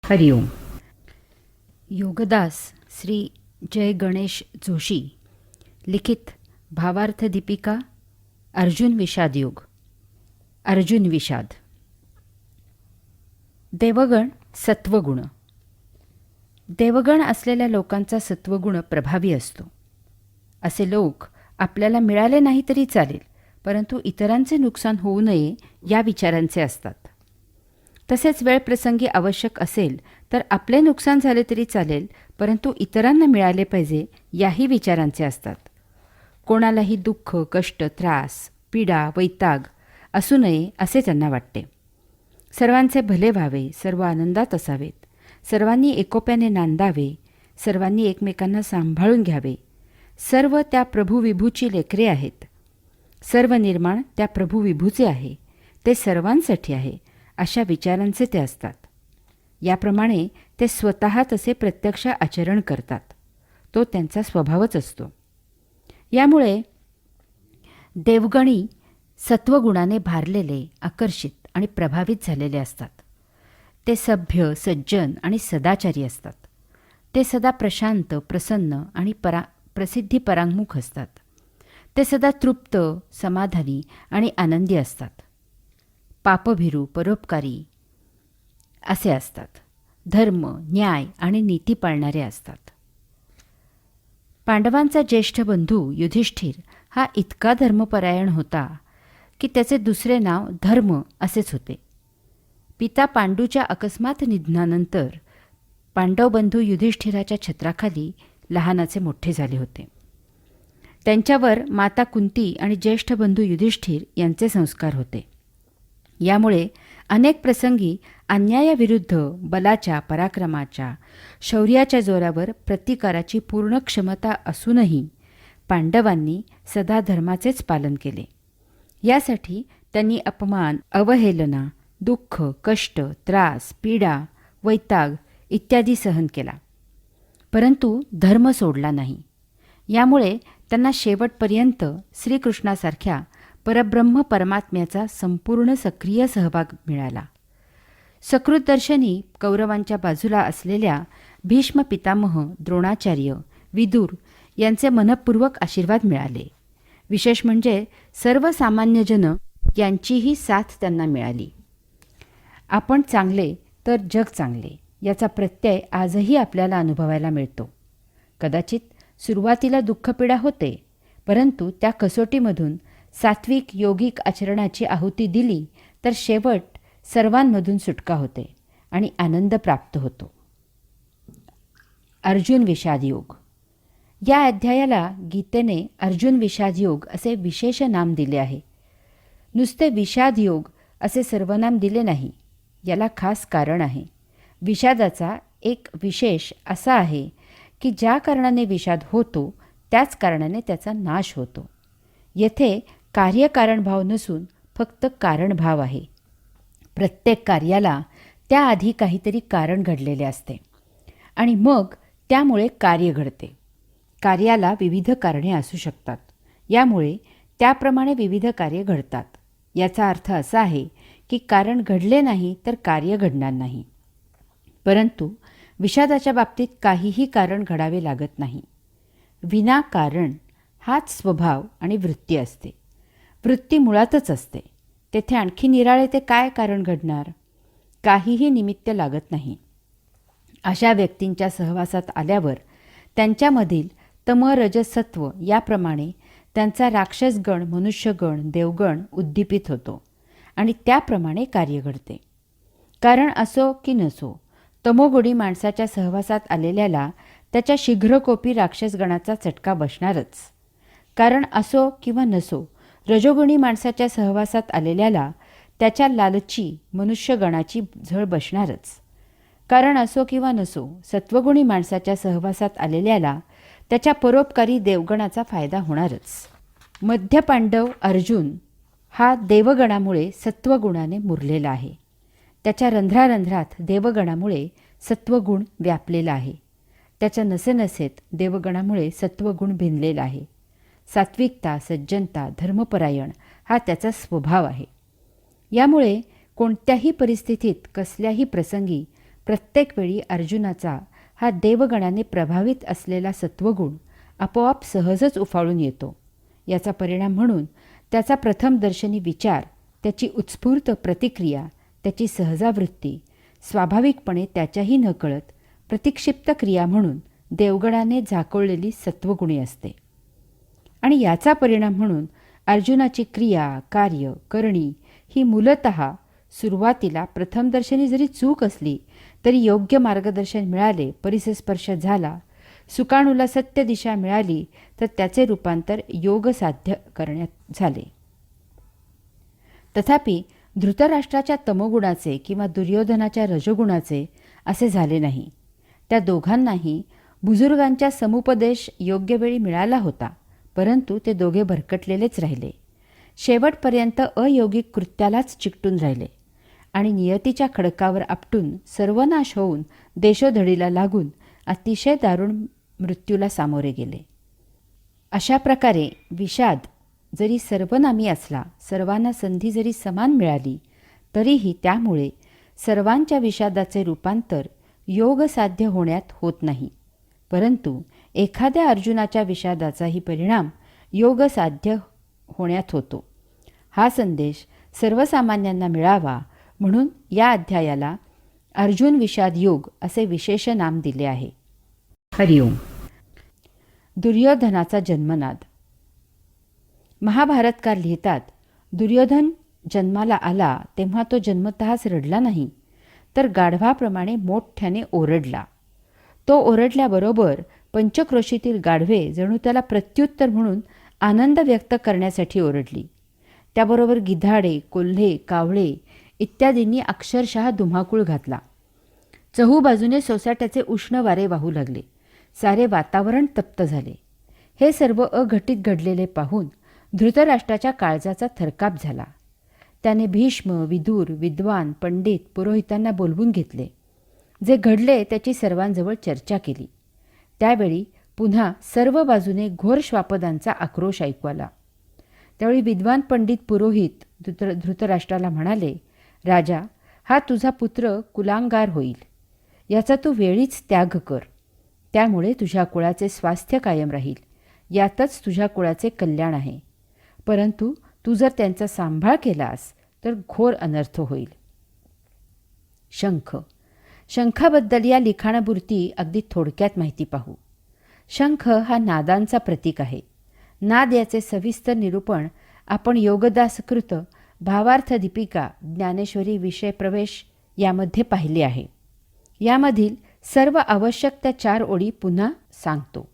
हरिओम. योगदास श्री जय गणेश जोशी लिखित भावार्थ दीपिका अर्जुन विषाद योग. अर्जुन विषाद. देवगण सत्वगुण. देवगण असलेल्या लोकांचा सत्वगुण प्रभावी असतो. असे लोक आपल्याला मिळाले नाही तरी चालेल, परंतु इतरांचे नुकसान होऊ नये या विचारांचे असतात. तसेच वेळ प्रसंगी आवश्यक असेल तर आपले नुकसान झाले तरी चालेल, परंतु इतरांना मिळाले पाहिजे याही विचारांचे असतात. कोणालाही दुःख, कष्ट, त्रास, पीडा, वैताग असू नये असे त्यांना वाटते. सर्वांचे भले व्हावे, सर्व आनंदात असावेत, सर्वांनी एकोप्याने नांदावे, सर्वांनी एकमेकांना सांभाळून घ्यावे. सर्व त्या प्रभू विभूची लेकरे आहेत. सर्व निर्माण त्या प्रभू विभूचे आहे. ते सर्वांसाठी आहे अशा विचारांचे ते असतात. याप्रमाणे ते स्वतः तसे प्रत्यक्ष आचरण करतात. तो त्यांचा स्वभावच असतो. यामुळे देवगणी सत्वगुणाने भारलेले, आकर्षित आणि प्रभावित झालेले असतात. ते सभ्य, सज्जन आणि सदाचारी असतात. ते सदा प्रशांत, प्रसन्न आणि प्रसिद्धी परांगमुख असतात. ते सदा तृप्त, समाधानी आणि आनंदी असतात. पापभीरू, परोपकारी असे असतात. धर्म, न्याय आणि नीती पाळणारे असतात. पांडवांचा ज्येष्ठ बंधू युधिष्ठिर हा इतका धर्मपरायण होता की त्याचे दुसरे नाव धर्म असेच होते. पिता पांडूच्या अकस्मात निधनानंतर पांडव बंधू युधिष्ठिराच्या छत्राखाली लहानाचे मोठे झाले होते. त्यांच्यावर माता कुंती आणि ज्येष्ठ बंधू युधिष्ठिर यांचे संस्कार होते. यामुळे अनेक प्रसंगी अन्यायाविरुद्ध बलाच्या, पराक्रमाच्या, शौर्याच्या जोरावर प्रतिकाराची पूर्ण क्षमता असूनही पांडवांनी सदा धर्माचेच पालन केले. यासाठी त्यांनी अपमान, अवहेलना, दुःख, कष्ट, त्रास, पीडा, वैताग इत्यादी सहन केला, परंतु धर्म सोडला नाही. यामुळे त्यांना शेवटपर्यंत श्रीकृष्णासारख्या परब्रह्म परमात्म्याचा संपूर्ण सक्रिय सहभाग मिळाला. सकृतदर्शनी कौरवांच्या बाजूला असलेल्या भीष्म पितामह, द्रोणाचार्य, विदुर यांचे मनःपूर्वक आशीर्वाद मिळाले. विशेष म्हणजे सर्वसामान्यजन यांचीही साथ त्यांना मिळाली. आपण चांगले तर जग चांगले याचा प्रत्यय आजही आपल्याला अनुभवायला मिळतो. कदाचित सुरुवातीला दुःखपीडा होते, परंतु त्या कसोटीमधून सात्विक योगिक आचरणाची आहुती दिली तर शेवट सर्वांमधून सुटका होते आणि आनंद प्राप्त होतो. अर्जुन विषाद योग. या अध्यायाला गीतेने अर्जुन विषाद योग असे विशेष नाम दिले आहे. नुसते विषाद योग असे सर्वनाम दिले नाही. याला खास कारण आहे. विषादाचा एक विशेष असा आहे की ज्या कारणाने विषाद होतो त्याच कारणाने त्याचा नाश होतो. येथे कार्यकारणभाव नसून फक्त कारणभाव आहे. प्रत्येक कार्याला त्याआधी काहीतरी कारण घडलेले असते आणि मग त्यामुळे कार्य घडते. कार्याला विविध कारणे असू शकतात. यामुळे त्याप्रमाणे विविध कार्य घडतात. याचा अर्थ असा आहे की कारण घडले नाही तर कार्य घडणार नाही. परंतु विषादाच्या बाबतीत काहीही कारण घडावे लागत नाही. विनाकारण हाच स्वभाव आणि वृत्ती असते. वृत्ती मुळातच असते. तेथे आणखी निराळे ते काय कारण घडणार? काहीही निमित्त लागत नाही. अशा व्यक्तींच्या सहवासात आल्यावर त्यांच्यामधील तम, रजस, सत्व याप्रमाणे त्यांचा राक्षसगण, मनुष्यगण, देवगण उद्दीपित होतो आणि त्याप्रमाणे कार्य घडते. कारण असो की नसो, तमोगुणी माणसाच्या सहवासात आलेल्याला त्याच्या शीघ्रकोपी राक्षसगणाचा चटका बसणारच. कारण असो किंवा नसो, रजोगुणी माणसाच्या सहवासात आलेल्याला त्याच्या लालची मनुष्यगणाची झळ बसणारच. कारण असो किंवा नसो, सत्वगुणी माणसाच्या सहवासात आलेल्याला त्याच्या परोपकारी देवगणाचा फायदा होणारच. मध्य पांडव अर्जुन हा देवगणामुळे सत्वगुणाने मुरलेला आहे. त्याच्या रंध्रारंध्रात देवगणामुळे सत्वगुण व्यापलेला आहे. त्याच्या नसेनसेत देवगणामुळे सत्वगुण भिनलेला आहे. सात्विकता, सज्जनता, धर्मपरायण हा त्याचा स्वभाव आहे. यामुळे कोणत्याही परिस्थितीत, कसल्याही प्रसंगी प्रत्येक वेळी अर्जुनाचा हा देवगणाने प्रभावित असलेला सत्वगुण आपोआप सहजच उफाळून येतो. याचा परिणाम म्हणून त्याचा प्रथमदर्शनी विचार, त्याची उत्स्फूर्त प्रतिक्रिया, त्याची सहजावृत्ती स्वाभाविकपणे त्याच्याही नकळत प्रतिक्षिप्त क्रिया म्हणून देवगणाने झाकोळलेली सत्वगुणी असते. आणि याचा परिणाम म्हणून अर्जुनाची क्रिया, कार्य, करणी ही मूलतः सुरुवातीला प्रथमदर्शनी जरी चूक असली तरी योग्य मार्गदर्शन मिळाले, परिसस्पर्श झाला, सुकाणूला सत्य दिशा मिळाली तर त्याचे रूपांतर योग साध्य करण्यात झाले. तथापि धृतराष्ट्राच्या तमोगुणाचे किंवा दुर्योधनाच्या रजोगुणाचे असे झाले नाही. त्या दोघांनाही बुजुर्गांच्या समुपदेश योग्य वेळी मिळाला होता, परंतु ते दोघे भरकटलेलेच राहिले. शेवटपर्यंत अयौगिक कृत्यालाच चिकटून राहिले आणि नियतीच्या खडकावर आपटून सर्वनाश होऊन देशोधडीला लागून अतिशय दारुण मृत्यूला सामोरे गेले. अशा प्रकारे विषाद जरी सर्वनामी असला, सर्वांना संधी जरी समान मिळाली, तरीही त्यामुळे सर्वांच्या विषादाचे रूपांतर योग साध्य होण्यात होत नाही, परंतु एखाद्या अर्जुनाच्या विषादाचाही परिणाम योग साध्य होण्यात होतो. हा संदेश सर्वसामान्यांना मिळावा म्हणून या अध्यायाला अर्जुन विषाद योग असे विशेष नाम दिले आहे. हरिओम. दुर्योधनाचा जन्मनाद. महाभारतकार लिहितात, दुर्योधन जन्माला आला तेव्हा तो जन्मतःच रडला नाही, तर गाढवाप्रमाणे मोठ्याने ओरडला. तो ओरडल्याबरोबर पंचक्रोशीतील गाढवे जणू त्याला प्रत्युत्तर म्हणून आनंद व्यक्त करण्यासाठी ओरडली. त्याबरोबर गिधाडे, कोल्हे, कावळे इत्यादींनी अक्षरशः धुमाकूळ घातला. चहूबाजूने सोसाट्याचे उष्ण वारे वाहू लागले. सारे वातावरण तप्त झाले. हे सर्व अघटित घडलेले पाहून धृतराष्ट्राच्या काळजाचा थरकाप झाला. त्याने भीष्म, विदुर, विद्वान, पंडित, पुरोहितांना बोलवून घेतले. जे घडले त्याची सर्वांजवळ चर्चा केली. त्यावेळी पुन्हा सर्व बाजूने घोर श्वापदांचा आक्रोश ऐकू आला. त्यावेळी विद्वान पंडित पुरोहित धृतराष्ट्राला म्हणाले, राजा, हा तुझा पुत्र कुलांगार होईल. याचा तू वेळीच त्याग कर. त्यामुळे तुझ्या कुळाचे स्वास्थ्य कायम राहील. यातच तुझ्या कुळाचे कल्याण आहे. परंतु तू जर त्यांचा सांभाळ केलास तर घोर अनर्थ होईल. शंख. शंखाबद्दल या लिखाणापुरती अगदी थोडक्यात माहिती पाहू. शंख हा नादांचा प्रतीक आहे. नाद याचे सविस्तर निरूपण आपण योगदासकृत भावार्थ दीपिका ज्ञानेश्वरी विषय प्रवेश यामध्ये पाहिले आहे. यामधील सर्व आवश्यक त्या 4 ओळी पुन्हा सांगतो.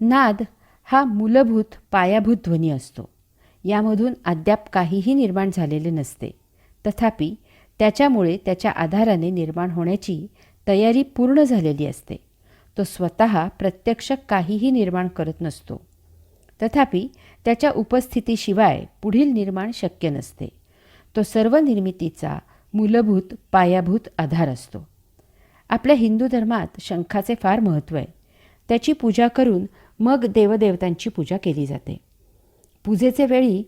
नाद हा मूलभूत पायाभूत ध्वनी असतो. यामधून अद्याप काहीही निर्माण झालेले नसते. तथापि त्याच्यामुळे त्याच्या आधाराने निर्माण होण्याची तयारी पूर्ण झालेली असते. तो स्वतः प्रत्यक्ष काहीही निर्माण करत नसतो. तथापि त्याच्या उपस्थितीशिवाय पुढील निर्माण शक्य नसते. तो सर्व निर्मितीचा मूलभूत पायाभूत आधार असतो. आपल्या हिंदू धर्मात शंखाचे फार महत्त्व आहे. त्याची पूजा करून मग देवदेवतांची पूजा केली जाते. पूजेचे वेळी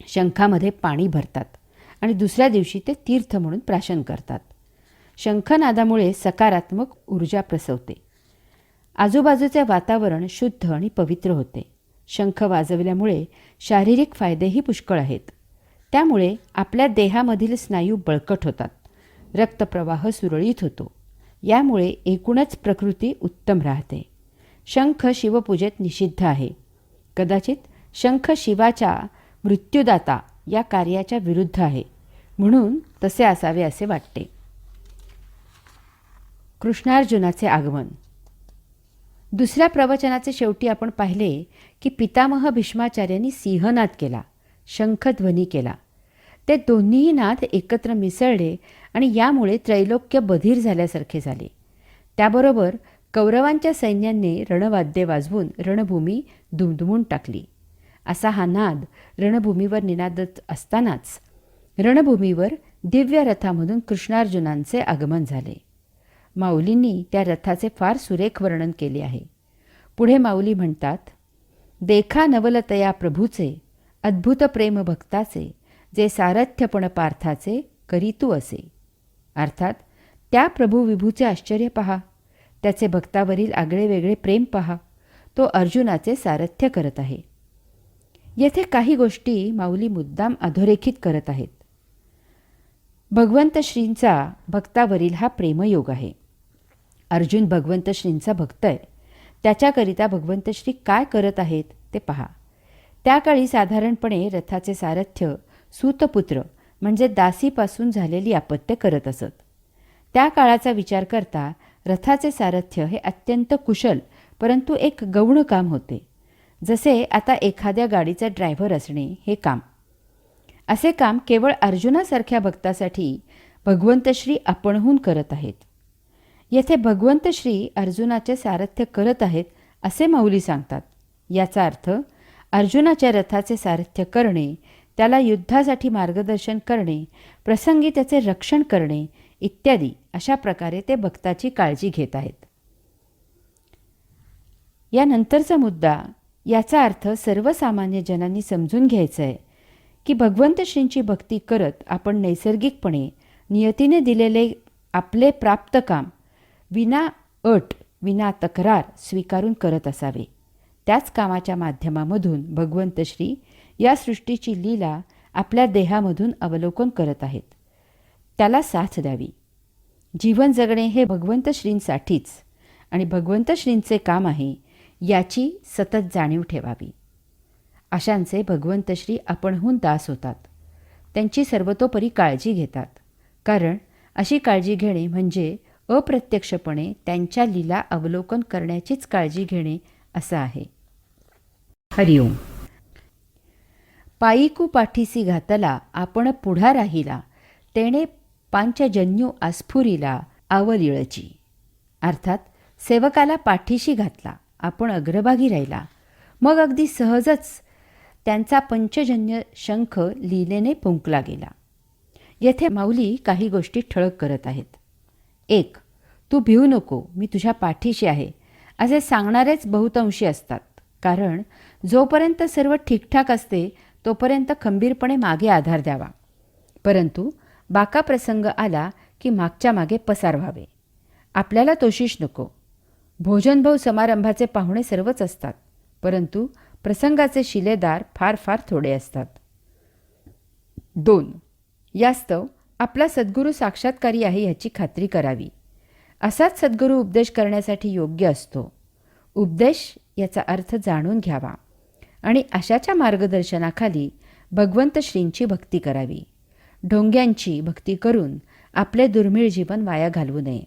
शंखामध्ये पाणी भरतात आणि दुसऱ्या दिवशी ते तीर्थ म्हणून प्राशन करतात. शंखनादामुळे सकारात्मक ऊर्जा प्रसवते. आजूबाजूचे वातावरण शुद्ध आणि पवित्र होते. शंख वाजवल्यामुळे शारीरिक फायदेही पुष्कळ आहेत. त्यामुळे आपल्या देहामधील स्नायू बळकट होतात. रक्तप्रवाह सुरळीत होतो. यामुळे एकूणच प्रकृती उत्तम राहते. शंख शिवपूजेत निषिद्ध आहे. कदाचित शंख शिवाच्या मृत्युदाता या कार्याच्या विरुद्ध आहे, म्हणून तसे असावे असे वाटते. कृष्णार्जुनाचे आगमन. दुसऱ्या प्रवचनाचे शेवटी आपण पाहिले की पितामह भीष्माचार्यांनी सिंहनाद केला, शंखध्वनी केला. ते दोन्हीही नाद एकत्र मिसळले आणि यामुळे त्रैलोक्य बधीर झाल्यासारखे झाले. त्याबरोबर कौरवांच्या सैन्याने रणवाद्ये वाजवून रणभूमी दुमदुमून टाकली. असा हा नाद रणभूमीवर निनादत असतानाच रणभूमीवर दिव्य रथामधून कृष्णार्जुनांचे आगमन झाले. माऊलींनी त्या रथाचे फार सुरेख वर्णन केले आहे. पुढे माऊली म्हणतात, देखा नवलतया प्रभूचे अद्भुत प्रेम भक्ताचे जे सारथ्यपण पार्थाचे करीतू असे. अर्थात त्या प्रभू विभूचे आश्चर्य पहा, त्याचे भक्तावरील आगळेवेगळे प्रेम पहा. तो अर्जुनाचे सारथ्य करत आहे. येथे काही गोष्टी माऊली मुद्दाम अधोरेखित करत आहेत. भगवंत श्रींचा भक्तावरील हा प्रेमयोग आहे. अर्जुन भगवंत श्रींचा भक्त आहे. त्याच्याकरिता भगवंत श्री काय करत आहेत ते पहा. त्या काळी साधारणपणे रथाचे सारथ्य सूतपुत्र म्हणजे दासीपासून झालेली अपत्य करत असत. त्या काळाचा विचार करता रथाचे सारथ्य हे अत्यंत कुशल परंतु एक गौण काम होते. जसे आता एखाद्या गाडीचा ड्रायव्हर असणे हे काम. असे काम केवळ अर्जुनासारख्या भक्तासाठी भगवंत श्री आपणहून करत आहेत. येथे भगवंत श्री अर्जुनाचे सारथ्य करत आहेत असे माऊली सांगतात. याचा अर्थ अर्जुनाच्या रथाचे सारथ्य करणे, त्याला युद्धासाठी मार्गदर्शन करणे, प्रसंगी त्याचे रक्षण करणे इत्यादी अशा प्रकारे ते भक्ताची काळजी घेत आहेत. यानंतरचा मुद्दा, याचा अर्थ सर्वसामान्य जनांनी समजून घ्यायचा आहे की भगवंत श्रींची भक्ती करत आपण नैसर्गिकपणे नियतीने दिलेले आपले प्राप्त काम विना अट विना तक्रार स्वीकारून करत असावे. त्याच कामाच्या माध्यमामधून भगवंत श्री या सृष्टीची लीला आपल्या देहामधून अवलोकन करत आहेत. त्याला साथ द्यावी. जीवन जगणे हे भगवंत श्रींसाठीच आणि भगवंत श्रींचे काम आहे याची सतत जाणीव ठेवावी. अशांचे भगवंत श्री आपणहून दास होतात. त्यांची सर्वतोपरी काळजी घेतात. कारण अशी काळजी घेणे म्हणजे अप्रत्यक्षपणे त्यांच्या लीला अवलोकन करण्याचीच काळजी घेणे असं आहे. हरिओम. पायीकू पाठीसी घातला आपण पुढा राहिला, तेणे पांचजन्यू आस्फुरिला आवलिळची. अर्थात सेवकाला पाठीशी घातला, आपण अग्रभागी राहिला, मग अगदी सहजच त्यांचा पंचजन्य शंख लीलेने फुंकला गेला. येथे माऊली काही गोष्टी ठळक करत आहेत. 1. तू भिवू नको, मी तुझ्या पाठीशी आहे असे सांगणारेच बहुतांशी असतात. कारण जोपर्यंत सर्व ठीकठाक असते तोपर्यंत खंबीरपणे मागे आधार द्यावा. परंतु बाका प्रसंग आला की मागच्या मागे पसार व्हावे. आपल्याला तोशिष नको. भोजनभाऊ समारंभाचे पाहुणे सर्वच असतात, परंतु प्रसंगाचे शिलेदार फार फार थोडे असतात. 2. यास्तव आपला सद्गुरू साक्षात्कारी आहे याची खात्री करावी. असाच सद्गुरू उपदेश करण्यासाठी योग्य असतो. उपदेश याचा अर्थ जाणून घ्यावा आणि अशाच्या मार्गदर्शनाखाली भगवंत श्रींची भक्ती करावी. ढोंग्यांची भक्ती करून आपले दुर्मिळ जीवन वाया घालवू नये.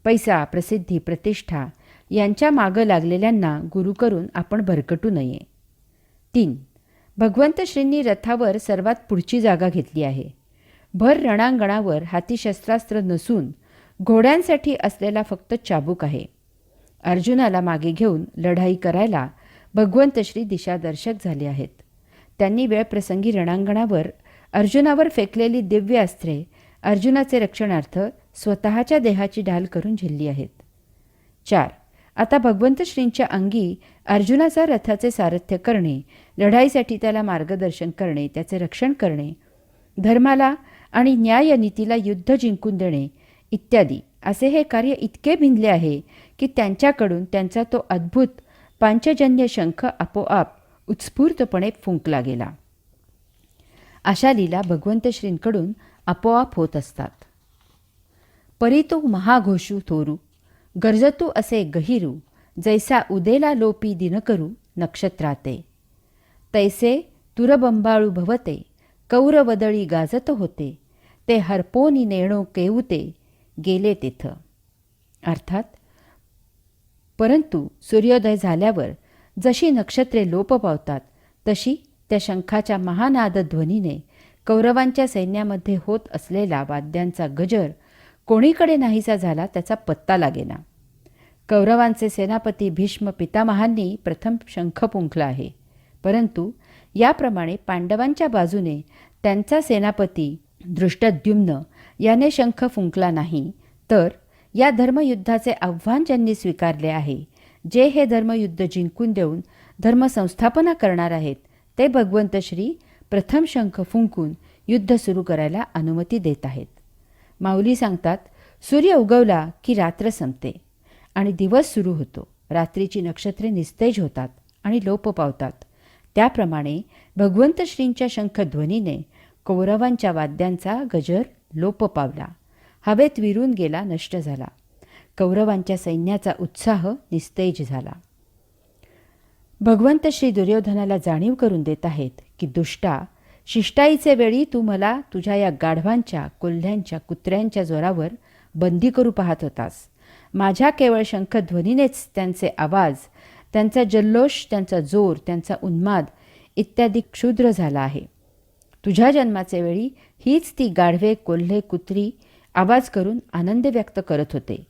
पैसा, प्रसिद्धी, प्रतिष्ठा यांच्या मागं लागलेल्यांना गुरु करून आपण भरकटू नये. 3. भगवंत श्रींनी रथावर सर्वात पुढची जागा घेतली आहे. भर रणांगणावर हाती शस्त्रास्त्र नसून घोड्यांसाठी असलेला फक्त चाबूक आहे. अर्जुनाला मागे घेऊन लढाई करायला भगवंत श्री दिशादर्शक झाले आहेत. त्यांनी वेळप्रसंगी रणांगणावर अर्जुनावर फेकलेली दिव्य अस्त्रे अर्जुनाचे रक्षणार्थ स्वतःच्या देहाची ढाल करून झेलली आहेत. 4. आता भगवंत श्रींच्या अंगी अर्जुनाचा रथाचे सारथ्य करणे, लढाईसाठी त्याला मार्गदर्शन करणे, त्याचे रक्षण करणे, धर्माला आणि न्यायनीतीला युद्ध जिंकून देणे इत्यादी असे हे कार्य इतके भिनले आहे की त्यांच्याकडून त्यांचा तो अद्भुत पांचजन्य शंख आपोआप उत्स्फूर्तपणे फुंकला गेला. अशा लीला भगवंत श्रींकडून आपोआप होत असतात. परितू महाघोषू थोरू, गरजतू असे गहिरू, जैसा उदेला लोपी दिनकरू नक्षत्राते. तैसे तुरबंबाळू भवते, कौरवदळी गाजत होते, ते हरपोनी नेणो केऊते, गेले तेथ. अर्थात परंतु सूर्योदय झाल्यावर जशी नक्षत्रे लोप पावतात तशी त्या शंखाच्या महानाद ध्वनीने कौरवांच्या सैन्यामध्ये होत असलेला वाद्यांचा गजर कोणीकडे नाहीसा झाला त्याचा पत्ता लागेना. कौरवांचे सेनापती भीष्म पितामहांनी प्रथम शंख फुंकला आहे, परंतु याप्रमाणे पांडवांच्या बाजूने त्यांचा सेनापती दृष्टद्युम्न याने शंख फुंकला नाही. तर या धर्मयुद्धाचे आव्हान ज्यांनी स्वीकारले आहे, जे हे धर्मयुद्ध जिंकून देऊन धर्मसंस्थापना करणार आहेत, ते भगवंत श्री प्रथम शंख फुंकून युद्ध सुरू करायला अनुमती देत आहेत. माऊली सांगतात, सूर्य उगवला की रात्र संपते आणि दिवस सुरू होतो. रात्रीची नक्षत्रे निस्तेज होतात आणि लोप पावतात. त्याप्रमाणे भगवंत श्रींच्या शंखध्वनीने कौरवांच्या वाद्यांचा गजर लोप पावला, हवेत विरून गेला, नष्ट झाला. कौरवांच्या सैन्याचा उत्साह निस्तेज झाला. भगवंत श्री दुर्योधनाला जाणीव करून देत आहेत की दुष्टा, शिष्टाईचे वेळी तू मला तुझ्या या गाढवांच्या, कोल्ह्यांच्या, कुत्र्यांच्या जोरावर बंदी करू पाहत होतास. माझ्या केवळ शंखध्वनीनेच त्यांचे आवाज, त्यांचा जल्लोष, त्यांचा जोर, त्यांचा उन्माद इत्यादी क्षुद्र झाला आहे. तुझ्या जन्माचे वेळी हीच ती गाढवे, कोल्हे, कुत्री आवाज करून आनंद व्यक्त करत होते.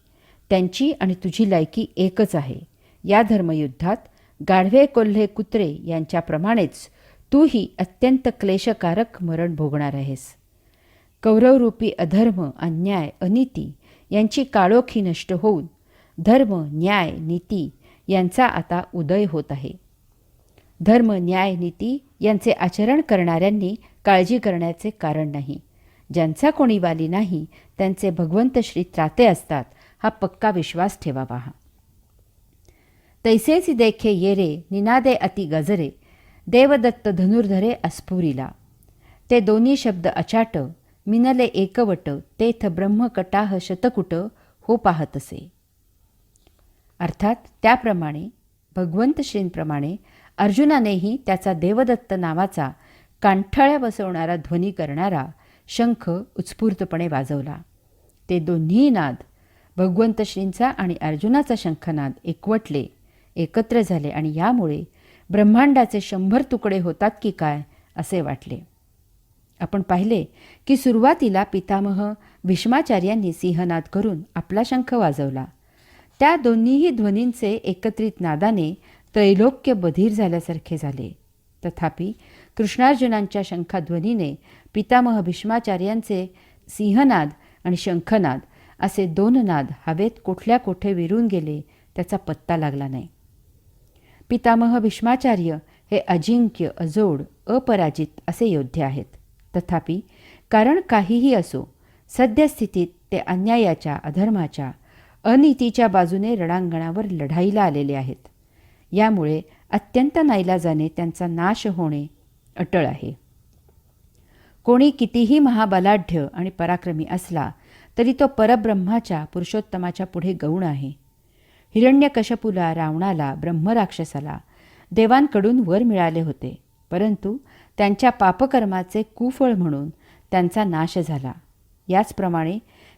त्यांची आणि तुझी लायकी एकच आहे. या धर्मयुद्धात गाढवे, कोल्हे, कुत्रे यांच्याप्रमाणेच तूही अत्यंत क्लेशकारक मरण भोगणार आहेस. कौरवरूपी अधर्म, अन्याय, अनिती यांची काळोखी नष्ट होऊन धर्म, न्याय, नीती यांचा आता उदय होत आहे. धर्म, न्याय, नीती यांचे आचरण करणाऱ्यांनी काळजी करण्याचे कारण नाही. ज्यांचा कोणी वाली नाही त्यांचे भगवंत श्री त्राते असतात, हा पक्का विश्वास ठेवावा. तैसेच देखे येरे निनादे अति गजरे, देवदत्त धनुर्धरे अस्फुरिला. ते दोन्ही शब्द अचाट, मिनले एकवट, तेथ ब्रह्मकटाह शतकुट हो पाहतसे. अर्थात त्याप्रमाणे भगवंत श्रींप्रमाणे अर्जुनानेही त्याचा देवदत्त नावाचा कांठळ्या बसवणारा ध्वनी करणारा शंख उत्स्फूर्तपणे वाजवला. ते दोन्ही नाद, भगवंत श्रींचा आणि अर्जुनाचा शंखनाद एकवटले, एकत्र झाले आणि यामुळे ब्रह्मांडाचे 100 तुकडे होतात की काय असे वाटले. आपण पाहिले की सुरुवातीला पितामह भीष्माचार्यांनी सिंहनाद करून आपला शंख वाजवला. त्या दोन्हीही ध्वनींचे एकत्रित नादाने त्रैलोक्य बधीर झाल्यासारखे झाले. तथापि कृष्णार्जुनांच्या शंखाध्वनीने पितामह भीष्माचार्यांचे सिंहनाद आणि शंखनाद असे 2 नाद हवेत कुठल्या कोठे विरून गेले त्याचा पत्ता लागला नाही. पितामह भीष्माचार्य हे अजिंक्य, अजोड, अपराजित असे योद्धे आहेत. तथापि कारण काहीही असो, सद्यस्थितीत ते अन्यायाच्या, अधर्माच्या, अनीतीच्या बाजूने रणांगणावर लढाईला आलेले आहेत. यामुळे अत्यंत नाईलाजाने त्यांचा नाश होणे अटळ आहे. कोणी कितीही महाबलाढ्य आणि पराक्रमी असला तरी तो परब्रह्माच्या, पुरुषोत्तमाच्या पुढे गौण आहे. हिरण्यकशपुला, रावणाला, ब्रह्मराक्षसाला देवांकडून वर मिळाले होते, परंतु त्यांच्या पापकर्माचे कुफळ म्हणून त्यांचा नाश झाला. याचप्रमाणे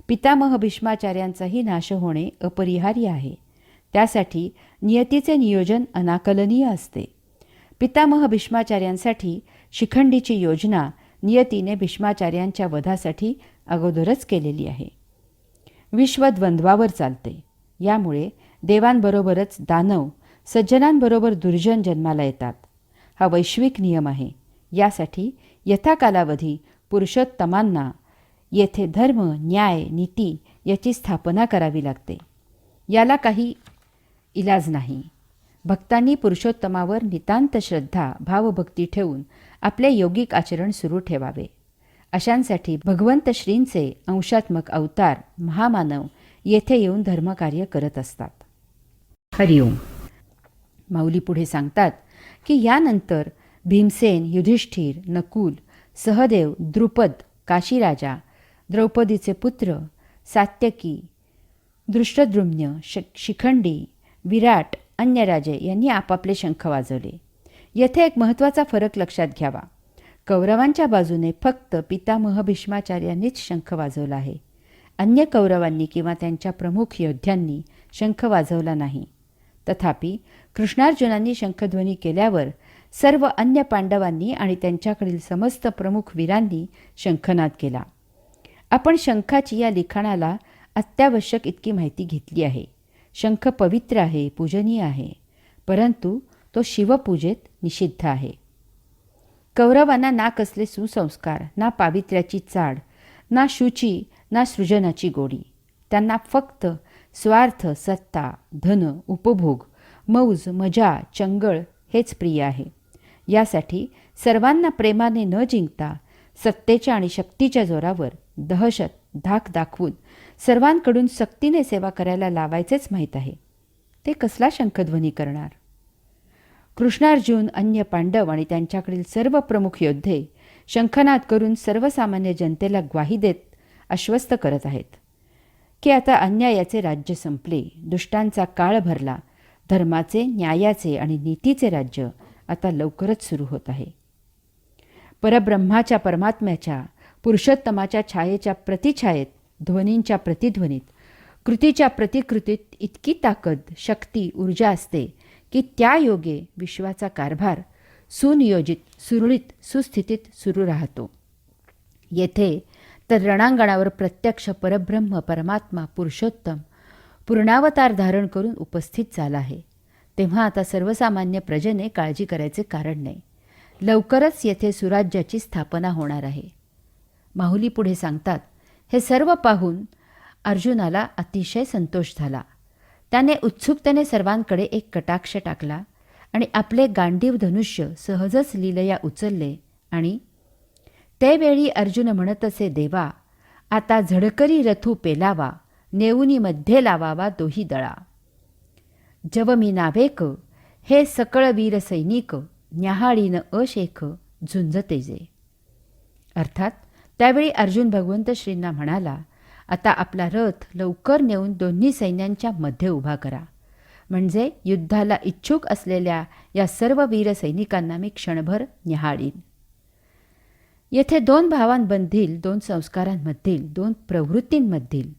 पितामह भीष्माचार्यांचाही नाश होणे अपरिहार्य आहे. त्यासाठी नियतीचे नियोजन अनाकलनीय असते. पितामह भीष्माचार्यांसाठी शिखंडीची योजना नियतीने भीष्माचार्यांच्या वधासाठी अगोदरच केलेली आहे. विश्व द्वंद्वावर चालते. यामुळे देवांबरोबरच दानव, सज्जनांबरोबर दुर्जन जन्माला येतात. हा वैश्विक नियम आहे. यासाठी यथाकालावधी पुरुषोत्तमांना येथे धर्म, न्याय, नीती याची स्थापना करावी लागते. याला काही इलाज नाही. भक्तांनी पुरुषोत्तमावर नितांत श्रद्धा, भावभक्ती ठेवून आपले योगिक आचरण सुरू ठेवावे. अशांसाठी भगवंत श्रींचे अंशात्मक अवतार महामानव येथे येऊन धर्मकार्य करत असतात. हरिओम. माऊली पुढे सांगतात की यानंतर भीमसेन, युधिष्ठिर, नकुल, सहदेव, द्रुपद, काशीराजा, द्रौपदीचे पुत्र, सात्यकी, दृष्टद्रुम्न, शिखंडी, विराट, अन्य राजे यांनी आपापले शंख वाजवले. येथे एक महत्त्वाचा फरक लक्षात घ्यावा. कौरवांच्या बाजूने फक्त पितामह भीष्माचार्यांनीच शंख वाजवला आहे. अन्य कौरवांनी किंवा त्यांच्या प्रमुख योद्ध्यांनी शंख वाजवला नाही. तथापि कृष्णार्जुनांनी शंखध्वनी केल्यावर सर्व अन्य पांडवांनी आणि त्यांच्याकडील समस्त प्रमुख वीरांनी शंखनाद केला. आपण शंखाची या लिखाणाला अत्यावश्यक इतकी माहिती घेतली आहे. शंख पवित्र आहे, पूजनीय आहे, परंतु तो शिवपूजेत निषिद्ध आहे. कौरवांना ना कसले सुसंस्कार, ना पावित्र्याची चाड, ना शुची, ना सृजनाची गोडी. त्यांना फक्त स्वार्थ, सत्ता, धन, उपभोग, मौज, मजा, चंगळ हेच प्रिय आहे. यासाठी सर्वांना प्रेमाने न जिंकता सत्तेच्या आणि शक्तीच्या जोरावर दहशत, धाक दाखवून सर्वांकडून सक्तीने सेवा करायला लावायचेच माहीत आहे. ते कसला शंखध्वनी करणार? कृष्णार्जुन, अन्य पांडव आणि त्यांच्याकडील सर्व प्रमुख योद्धे शंखनाद करून सर्वसामान्य जनतेला ग्वाही देत आश्वस्त करत आहेत की आता अन्यायाचे राज्य संपले, दुष्टांचा काळ भरला, धर्माचे, न्यायाचे आणि नीतीचे राज्य आता लवकरच सुरू होत आहे. परब्रह्माच्या, परमात्म्याच्या, पुरुषोत्तमाच्या छायेच्या प्रतिछायेत, ध्वनींच्या प्रतिध्वनीत, कृतीच्या प्रतिकृतीत इतकी ताकद, शक्ती, ऊर्जा असते की त्या योगे विश्वाचा कारभार सुनियोजित, सुरळीत, सुस्थितीत सुरू राहतो. येथे तर रणांगणावर प्रत्यक्ष परब्रह्म, परमात्मा, पुरुषोत्तम पूर्णावतार धारण करून उपस्थित झाला आहे. तेव्हा आता सर्वसामान्य प्रजेने काळजी करायचे कारण नाही. लवकरच येथे सुराज्याची स्थापना होणार आहे. माहुली पुढे सांगतात, हे सर्व पाहून अर्जुनाला अतिशय संतोष झाला. त्याने उत्सुकतेने सर्वांकडे एक कटाक्ष टाकला आणि आपले गांडीव धनुष्य सहजच लीलया उचलले आणि त्यावेळी अर्जुन म्हणत असे, देवा, आता झडकरी रथू पेलावा, नेऊनी मध्ये लावावा दोही दळा. जव मी नावेक, हे सकळ वीर सैनिक, न्याहाळीन अशेख झुंज तेजे. अर्थात त्यावेळी अर्जुन भगवंत श्रींना म्हणाला, आता आपला रथ लवकर नेऊन दोन्ही सैन्यांच्या मध्ये उभा करा, म्हणजे युद्धाला इच्छुक असलेल्या या सर्व वीर सैनिकांना मी क्षणभर न्याहाळीन. येथे दोन भावांमधील, दोन संस्कारांमधील, दोन प्रवृत्तींमधील,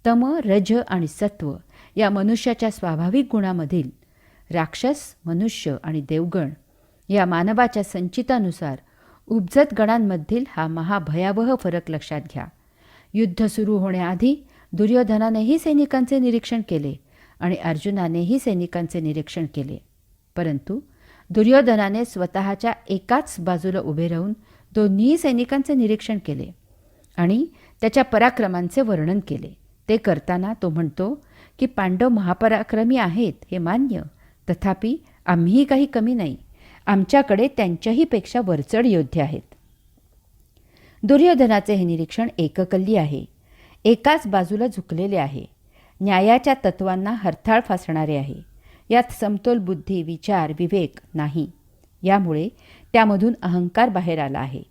तम, रज आणि सत्व या मनुष्याच्या स्वाभाविक गुणामधील, राक्षस, मनुष्य आणि देवगण या मानवाच्या संचितानुसार उपजत गणांमधील हा महाभयावह फरक लक्षात घ्या. युद्ध सुरू होण्याआधी दुर्योधनानेही सैनिकांचे निरीक्षण केले आणि अर्जुनानेही सैनिकांचे निरीक्षण केले, परंतु दुर्योधनाने स्वतःच्या एकाच बाजूला उभे राहून दोन्ही सैनिकांचे निरीक्षण केले आणि त्याच्या पराक्रमांचे वर्णन केले. ते करताना तो म्हणतो की पांडव महापराक्रमी आहेत हे मान्य, तथापि आम्हीही काही कमी नाही, आमच्याकडे त्यांच्याही पेक्षा वरचढ योद्धे आहेत. दुर्योधनाचे हे निरीक्षण एककल्ली आहे, एकाच बाजूला झुकलेले आहे, न्यायाच्या तत्वांना हरताळ फासणारे आहे. यात समतोल बुद्धी, विचार, विवेक नाही. यामुळे त्यामधून अहंकार बाहेर आला आहे.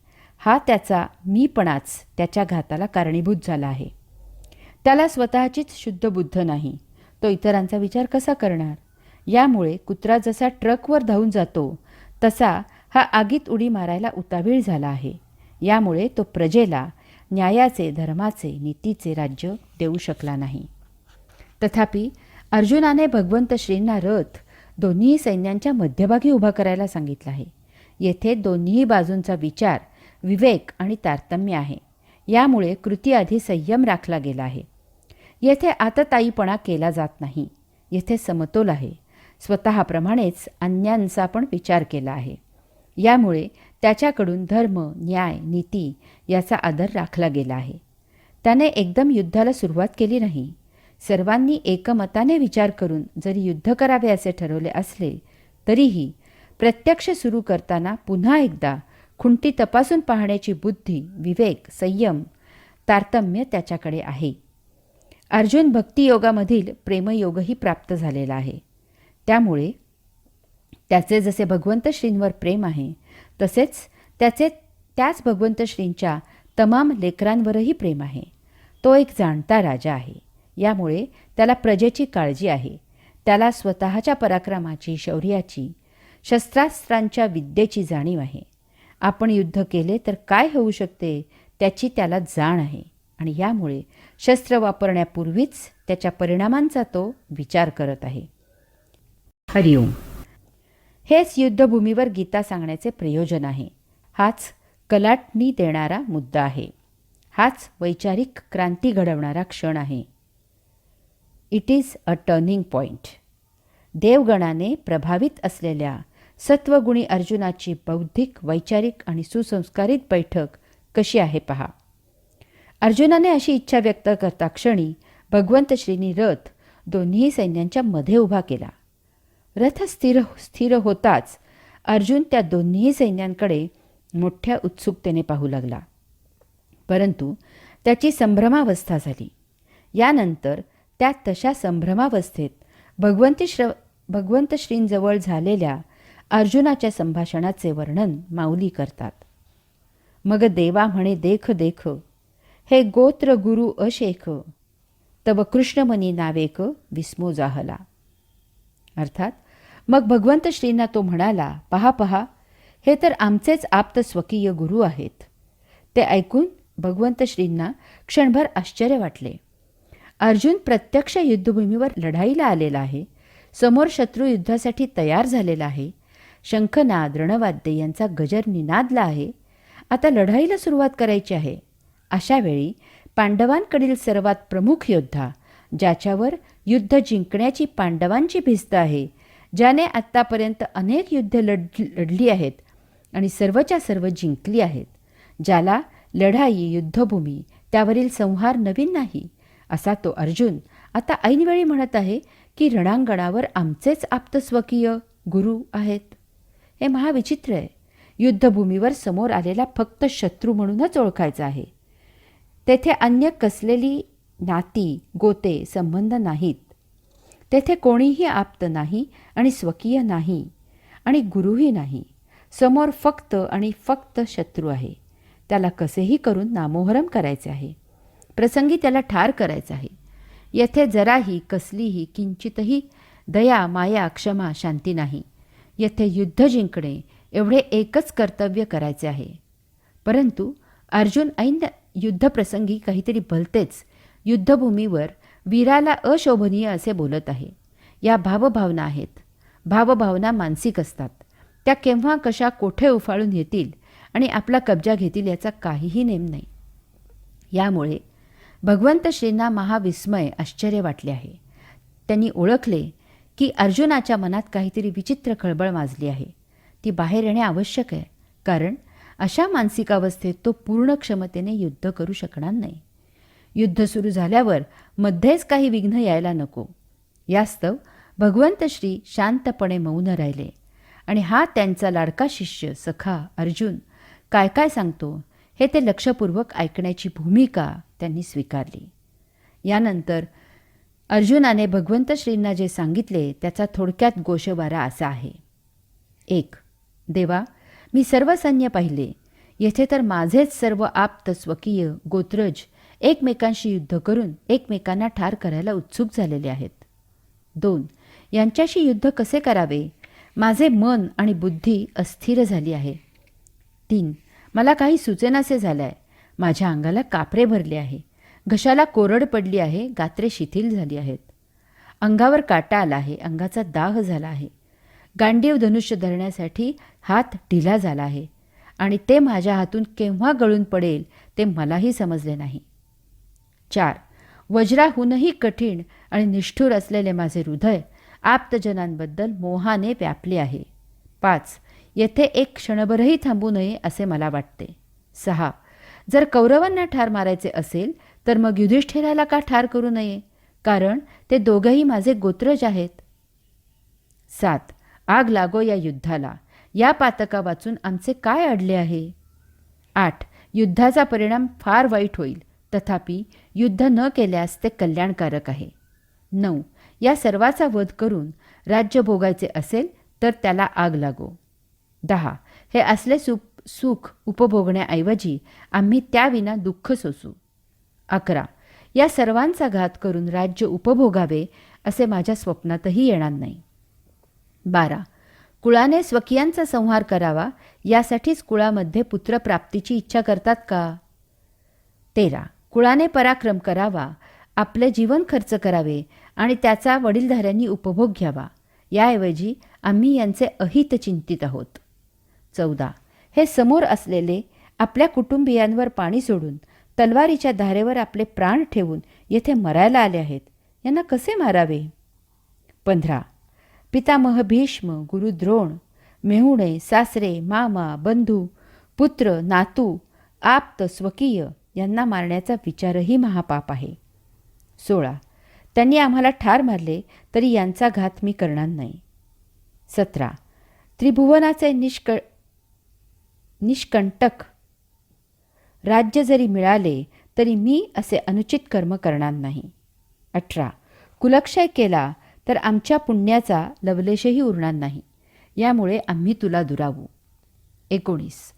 हा त्याचा मीपणाच त्याच्या घाताला कारणीभूत झाला आहे. त्याला स्वतःचीच शुद्ध बुद्ध नाही, तो इतरांचा विचार कसा करणार? यामुळे कुत्रा जसा ट्रकवर धावून जातो तसा हा आगीत उडी मारायला उतावीळ झाला आहे. यामुळे तो प्रजेला न्यायाचे, धर्माचे, नीतीचे राज्य देऊ शकला नाही. तथापि अर्जुनाने भगवंत श्रींना रथ दोन्ही सैन्यांच्या मध्यभागी उभा करायला सांगितला आहे. येथे दोन्ही बाजूंचा विचार, विवेक आणि तारतम्य आहे. यामुळे कृतीआधी संयम राखला गेला आहे. येथे आतताईपणा केला जात नाही. येथे समतोल आहे. स्वतःप्रमाणेच अन्यांचा पण विचार केला आहे. यामुळे त्याच्याकडून धर्म, न्याय, नीती याचा आदर राखला गेला आहे. त्याने एकदम युद्धाला सुरुवात केली नाही. सर्वांनी एकमताने विचार करून जरी युद्ध करावे असे ठरवले असले तरीही प्रत्यक्ष सुरू करताना पुन्हा एकदा खुंटी तपासून पाहण्याची बुद्धी, विवेक, संयम, तारतम्य त्याच्याकडे आहे. अर्जुन भक्तियोगामधील प्रेमयोगही प्राप्त झालेला आहे. त्यामुळे त्याचे जसे भगवंत श्रींवर प्रेम आहे तसेच त्याच भगवंत श्रींच्या तमाम लेकरांवरही प्रेम आहे. तो एक जाणता राजा आहे. यामुळे त्याला प्रजेची काळजी आहे. त्याला स्वतःच्या पराक्रमाची, शौर्याची, शस्त्रास्त्रांच्या विद्येची जाणीव आहे. आपण युद्ध केले तर काय होऊ शकते त्याची त्याला जाण आहे आणि यामुळे शस्त्र वापरण्यापूर्वीच त्याच्या परिणामांचा तो विचार करत आहे. हरिओम. हेच युद्धभूमीवर गीता सांगण्याचे प्रयोजन आहे. हाच कलाटणी देणारा मुद्दा आहे. हाच वैचारिक क्रांती घडवणारा क्षण आहे. It is a turning point. देवगणाने प्रभावित असलेल्या सत्वगुणी अर्जुनाची बौद्धिक, वैचारिक आणि सुसंस्कारित बैठक कशी आहे पहा. अर्जुनाने अशी इच्छा व्यक्त करता क्षणी भगवंत श्रींनी रथ दोन्ही सैन्यांच्या मध्ये उभा केला. रथ स्थिर होताच अर्जुन त्या दोन्ही सैन्यांकडे मोठ्या उत्सुकतेने पाहू लागला. परंतु त्याची संभ्रमावस्था झाली. यानंतर त्या तशा संभ्रमावस्थेत भगवंत श्रींजवळ झालेल्या अर्जुनाच्या संभाषणाचे वर्णन माऊली करतात. मग देवा म्हणे देख देख, हे गोत्र गुरु अशेख, तब कृष्णमनी नावेक विस्मो जाहला. अर्थात मग भगवंत श्रींना तो म्हणाला, पहा पहा, हे तर आमचेच आप्त स्वकीय गुरु आहेत. ते ऐकून भगवंत श्रींना क्षणभर आश्चर्य वाटले. अर्जुन प्रत्यक्ष युद्धभूमीवर लढाईला आलेला आहे. समोर शत्रू युद्धासाठी तयार झालेला आहे. शंखनाद रणवाद्य यांचा गजर निनादला आहे. आता लढाईला सुरुवात करायची आहे. अशा वेळी पांडवांकडील सर्वात प्रमुख योद्धा, ज्याच्यावर युद्ध जिंकण्याची पांडवांची भिस्त आहे, ज्याने आत्तापर्यंत अनेक युद्ध लढली आहेत आणि सर्वच्या सर्व जिंकली आहेत, ज्याला लढाई, युद्धभूमी, त्यावरील संहार नवीन नाही, असा तो अर्जुन आता ऐनवेळी म्हणत आहे की रणांगणावर आमचेच आप्तस्वकीय गुरु आहेत. हे महाविचित्र आहे. युद्धभूमीवर समोर आलेला फक्त शत्रू म्हणूनच ओळखायचा आहे. तेथे अन्य कसलेली नाती, गोते, संबंध नाहीत. तेथे कोणीही आप्त नाही आणि स्वकीय नाही आणि गुरुही नाही. समोर फक्त आणि फक्त शत्रू आहे. त्याला कसेही करून नामोहरम करायचे आहे. प्रसंगी त्याला ठार करायचं आहे. येथे जराही कसलीही किंचितही दया, माया, क्षमा, शांती नाही. येथे युद्ध जिंकणे एवढे एकच कर्तव्य करायचे आहे. परंतु अर्जुन ऐन युद्धप्रसंगी काहीतरी भलतेच युद्धभूमीवर वीराला अशोभनीय असे बोलत आहे. या भावभावना आहेत. भावभावना मानसिक असतात. त्या केव्हा कशा कोठे उफाळून येतील आणि आपला कब्जा घेतील याचा काहीही नेम नाही. यामुळे भगवंत श्रींना महाविस्मय, आश्चर्य वाटले आहे. त्यांनी ओळखले की अर्जुनाच्या मनात काहीतरी विचित्र खळबळ माजली आहे. ती बाहेर येणे आवश्यक आहे, कारण अशा मानसिक अवस्थेत तो पूर्ण क्षमतेने युद्ध करू शकणार नाही. युद्ध सुरू झाल्यावर मध्येच काही विघ्न यायला नको. यास्तव भगवंत श्री शांतपणे मौन राहिले आणि हा त्यांचा लाडका शिष्य सखा अर्जुन काय काय सांगतो हे ते लक्षपूर्वक ऐकण्याची भूमिका त्यांनी स्वीकारली. यानंतर अर्जुनाने भगवंत श्रींना जे सांगितले त्याचा थोडक्यात गोषवारा असा आहे. 1. देवा, मी सर्व सैन्य पाहिले. येथे तर माझेच सर्व आप्त स्वकीय गोत्रज एकमेकांशी युद्ध करून एकमेकांना ठार करायला उत्सुक झालेले आहेत. 2. यांच्याशी युद्ध कसे करावे, माझे मन आणि बुद्धी अस्थिर झाली आहे. 3. मला काही सुचेनासे झाले आहे. माझ्या अंगाला कापरे भरले आहे. घशाला कोरड पडली आहे. गात्रे शिथिल झाली आहेत. अंगावर काटा आला आहे. अंगाचा दाह झाला आहे. गांडीव धनुष्य धरण्यासाठी हात ढिला झाला आहे आणि ते माझ्या हातून केव्हा गळून पडेल ते मलाही समजले नाही. 4. वज्राहूनही कठीण आणि निष्ठुर असलेले माझे हृदय आप्तजनांबद्दल मोहाने व्यापले आहे. 5. येथे एक क्षणभरही थांबू नये असे मला वाटते. 6. जर कौरवांना ठार मारायचे असेल तर मग युधिष्ठिराला का ठार करू नये, कारण ते दोघेही माझे गोत्रज आहेत. 7. आग लागो या युद्धाला. या पातका वाचून आमचे काय अडले आहे. 8. युद्धाचा परिणाम फार वाईट होईल, तथापि युद्ध न केल्यास ते कल्याणकारक आहे. 9. या सर्वाचा वध करून राज्य भोगायचे असेल तर त्याला आग लागो. 10. हे असले सुख उपभोगण्याऐवजी आम्ही त्याविना दुःख सोसू. 11. या सर्वांचा घात करून राज्य उपभोगावे असे माझ्या स्वप्नातही येणार नाही. 12. कुळाने स्वकीयांचा संहार करावा यासाठीच कुळामध्ये पुत्रप्राप्तीची इच्छा करतात का. 13. कुळाने पराक्रम करावा, आपले जीवन खर्च करावे आणि त्याचा वडीलधाऱ्यांनी उपभोग घ्यावा, याऐवजी आम्ही यांचे अहित चिंतित आहोत. 14. हे समोर असलेले आपल्या कुटुंबियांवर पाणी सोडून तलवारीच्या धारेवर आपले प्राण ठेवून येथे मरायला आले आहेत. यांना कसे मारावे. 15. पितामह भीष्म, गुरु द्रोण, मेहुणे, सासरे, मामा, बंधू, पुत्र, नातू, आप्त, स्वकीय यांना मारण्याचा विचारही महापाप आहे. 16. त्यांनी आम्हाला ठार मारले तरी यांचा घात मी करणार नाही. 17. त्रिभुवनाचे निष्कंटक राज्य जरी मिळाले तरी मी असे अनुचित कर्म करणार नाही. 18. कुलक्षय केला तर आमच्या पुण्याचा लवलेशही उरणार नाही, यामुळे आम्ही तुला दुरावू. 19.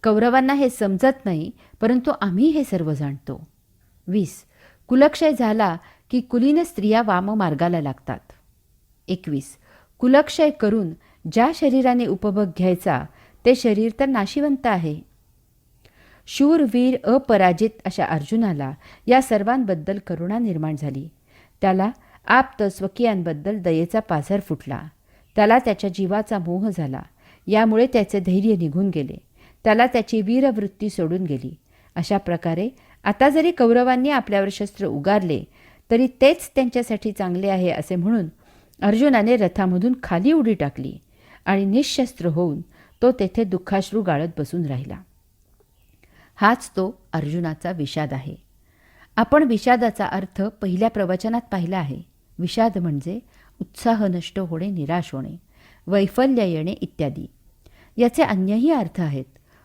कौरवांना हे समजत नाही, परंतु आम्ही हे सर्व जाणतो. 20. कुलक्षय झाला की कुलीन स्त्रिया वाममार्गाला लागतात. 21. कुलक्षय करून ज्या शरीराने उपभोग घ्यायचा ते शरीर तर नाशिवंत आहे. शूर, वीर, अपराजित अशा अर्जुनाला या सर्वांबद्दल करुणा निर्माण झाली. त्याला आप्त स्वकीयांबद्दल दयेचा पाझर फुटला. त्याला त्याच्या जीवाचा मोह झाला. यामुळे त्याचे धैर्य निघून गेले. त्याला त्याची वीरवृत्ती सोडून गेली. अशा प्रकारे आता जरी कौरवांनी आपल्यावर शस्त्र उगारले तरी तेच त्यांच्यासाठी चांगले आहे असे म्हणून अर्जुनाने रथामधून खाली उडी टाकली आणि निःशस्त्र होऊन तो तेथे दुःखाश्रू गाळत बसून राहिला. हाच तो अर्जुनाचा विषाद आहे. आपण विषादाचा अर्थ पहिल्या प्रवचनात पाहिला आहे. विषाद म्हणजे उत्साह नष्ट होणे, निराश होणे, वैफल्य येणे इत्यादी. याचे अन्यही अर्थ आहेत.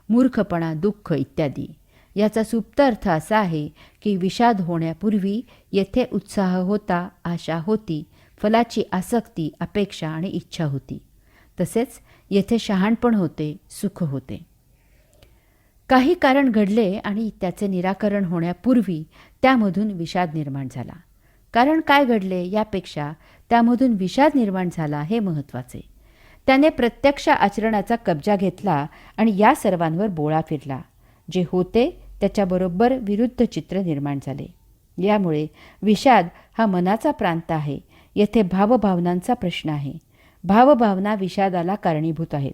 मूर्खपणा, दुःख इत्यादी. याचा सुप्त अर्थ असा आहे की विषाद होण्यापूर्वी येथे उत्साह होता, आशा होती, फलाची आसक्ती, अपेक्षा आणि इच्छा होती. तसेच येथे शहाणपण होते, सुख होते. काही कारण घडले आणि त्याचे निराकरण होण्यापूर्वी त्यामधून विषाद निर्माण झाला. कारण काय घडले यापेक्षा त्यामधून विषाद निर्माण झाला हे महत्त्वाचे. त्याने प्रत्यक्ष आचरणाचा कब्जा घेतला आणि या सर्वांवर बोळा फिरला. जे होते त्याच्याबरोबर विरुद्ध चित्र निर्माण झाले. यामुळे विषाद हा मनाचा प्रांत आहे. येथे भावभावनांचा प्रश्न आहे. भावभावना विषादाला कारणीभूत आहेत.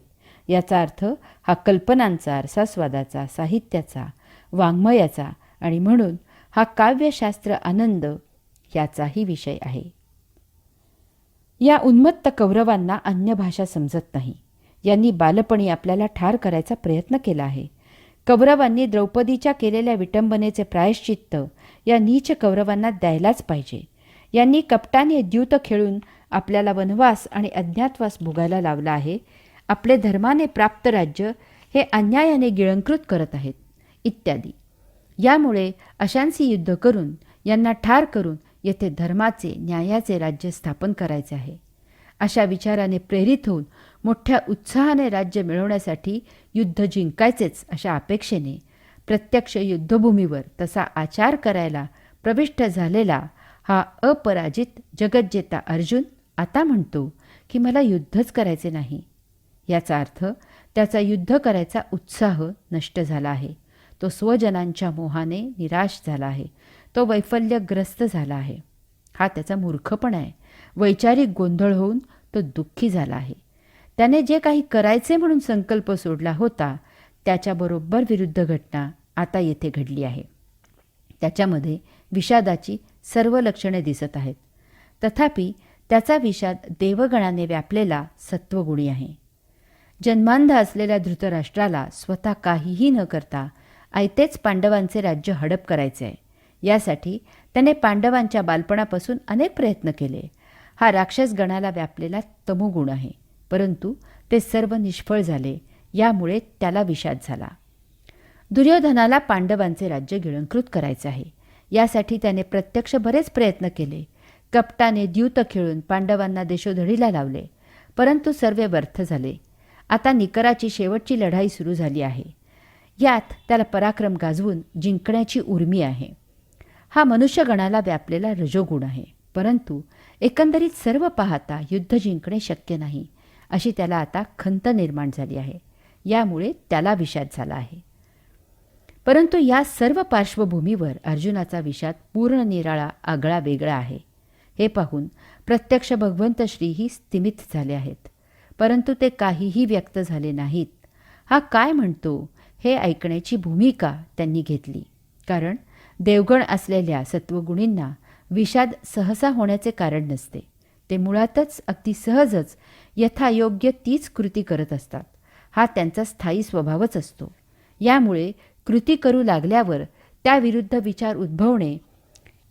याचा अर्थ हा कल्पनांचा, रसास्वादाचा, साहित्याचा, वाङ्मयाचा आणि म्हणून हा काव्यशास्त्र आनंद याचाही विषय आहे. या उन्मत्त कौरवांना अन्य भाषा समजत नाही. यांनी बालपणी आपल्याला ठार करायचा प्रयत्न केला आहे. कौरवांनी द्रौपदीच्या केलेल्या विटंबनेचे प्रायश्चित्त या नीच कौरवांना द्यायलाच पाहिजे. यांनी कपटाने द्यूत खेळून आपल्याला वनवास आणि अज्ञातवास भोगायला लावला आहे. आपले धर्माने प्राप्त राज्य हे अन्यायाने गिळंकृत करत आहेत इत्यादी. यामुळे अशांशी युद्ध करून यांना ठार करून येथे धर्माचे, न्यायाचे राज्य स्थापन करायचे आहे. अशा विचाराने प्रेरित होऊन मोठ्या उत्साहाने राज्य मिळवण्यासाठी युद्ध जिंकायचेच अशा अपेक्षेने प्रत्यक्ष युद्धभूमीवर तसा आचार करायला प्रविष्ट झालेला हा अपराजित जगज्जेता अर्जुन आता म्हणतो की मला युद्धच करायचे नाही. याचा अर्थ त्याचा युद्ध करायचा उत्साह नष्ट झाला आहे. तो स्वजनांच्या मोहाने निराश झाला आहे. तो वैफल्यग्रस्त झाला आहे. हा त्याचा मूर्खपणा आहे. वैचारिक गोंधळ होऊन तो दुःखी झाला आहे. त्याने जे काही करायचे म्हणून संकल्प सोडला होता त्याच्याबरोबर विरुद्ध घटना आता येथे घडली आहे. त्याच्यामध्ये विषादाची सर्व लक्षणे दिसत आहेत. तथापि त्याचा विषाद देवगणाने व्यापलेला सत्वगुणी आहे. जन्मांध असलेल्या धृतराष्ट्राला स्वतः काहीही न करता आयतेच पांडवांचे राज्य हडप करायचे आहे. यासाठी त्याने पांडवांच्या बालपणापासून अनेक प्रयत्न केले. हा राक्षसगणाला व्यापलेला तमोगुण आहे. परंतु ते सर्व निष्फळ झाले. यामुळे त्याला विषाद झाला. दुर्योधनाला पांडवांचे राज्य गिळंकृत करायचे आहे. यासाठी त्याने प्रत्यक्ष बरेच प्रयत्न केले. कपटाने द्यूत खेळून पांडवांना देशोधडीला लावले. परंतु सर्व व्यर्थ झाले. आता निकराची शेवटची लढाई सुरू झाली आहे. यात त्याला पराक्रम गाजवून जिंकण्याची उर्मी आहे. हा मनुष्यगणाला व्यापलेला रजोगुण आहे. परंतु एकंदरीत सर्व पाहता युद्ध जिंकणे शक्य नाही अशी त्याला आता खंत निर्माण झाली आहे. यामुळे त्याला विषाद झाला आहे. परंतु या सर्व पार्श्वभूमीवर अर्जुनाचा विषाद पूर्ण निराळा, आगळा वेगळा आहे. हे पाहून प्रत्यक्ष भगवंत श्रीही स्तिमित झाले आहेत. परंतु ते काहीही व्यक्त झाले नाहीत. हा काय म्हणतो हे ऐकण्याची भूमिका त्यांनी घेतली. कारण देवगण असलेल्या सत्वगुणींना विषाद सहसा होण्याचे कारण नसते. ते मुळातच अगदी सहजच यथायोग्य तीच कृती करत असतात. हा त्यांचा स्थायी स्वभावच असतो. यामुळे कृती करू लागल्यावर त्याविरुद्ध विचार उद्भवणे,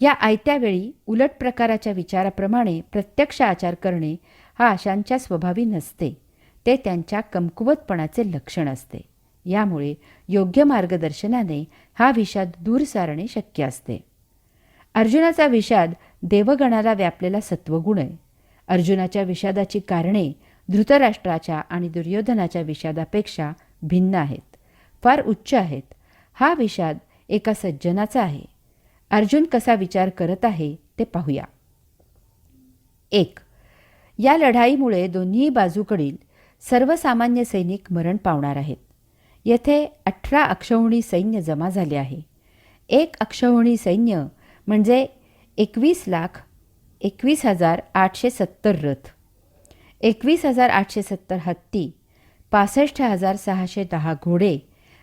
या आयत्या वेळी उलट प्रकाराच्या विचाराप्रमाणे प्रत्यक्ष आचार करणे हा अशांच्या स्वभावी नसते. ते त्यांच्या कमकुवतपणाचे लक्षण असते. यामुळे योग्य मार्गदर्शनाने हा विषाद दूर सारणे शक्य असते. अर्जुनाचा विषाद देवगणाला व्यापलेला सत्वगुण आहे. अर्जुनाच्या विषादाची कारणे धृतराष्ट्राच्या आणि दुर्योधनाच्या विषादापेक्षा भिन्न आहेत, फार उच्च आहेत. हा विषाद एका सज्जनाचा आहे. अर्जुन कसा विचार करत आहे ते पाहूया. 1. या लढाईमुळे दोन्ही बाजूकडील सर्वसामान्य सैनिक मरण पावणार आहेत. येथे 18 अक्षौहिणी सैन्य जमा झाले आहे. 1 अक्षौहिणी सैन्य म्हणजे 21,21,870 रथ, 21,870 हत्ती, 65,610 घोडे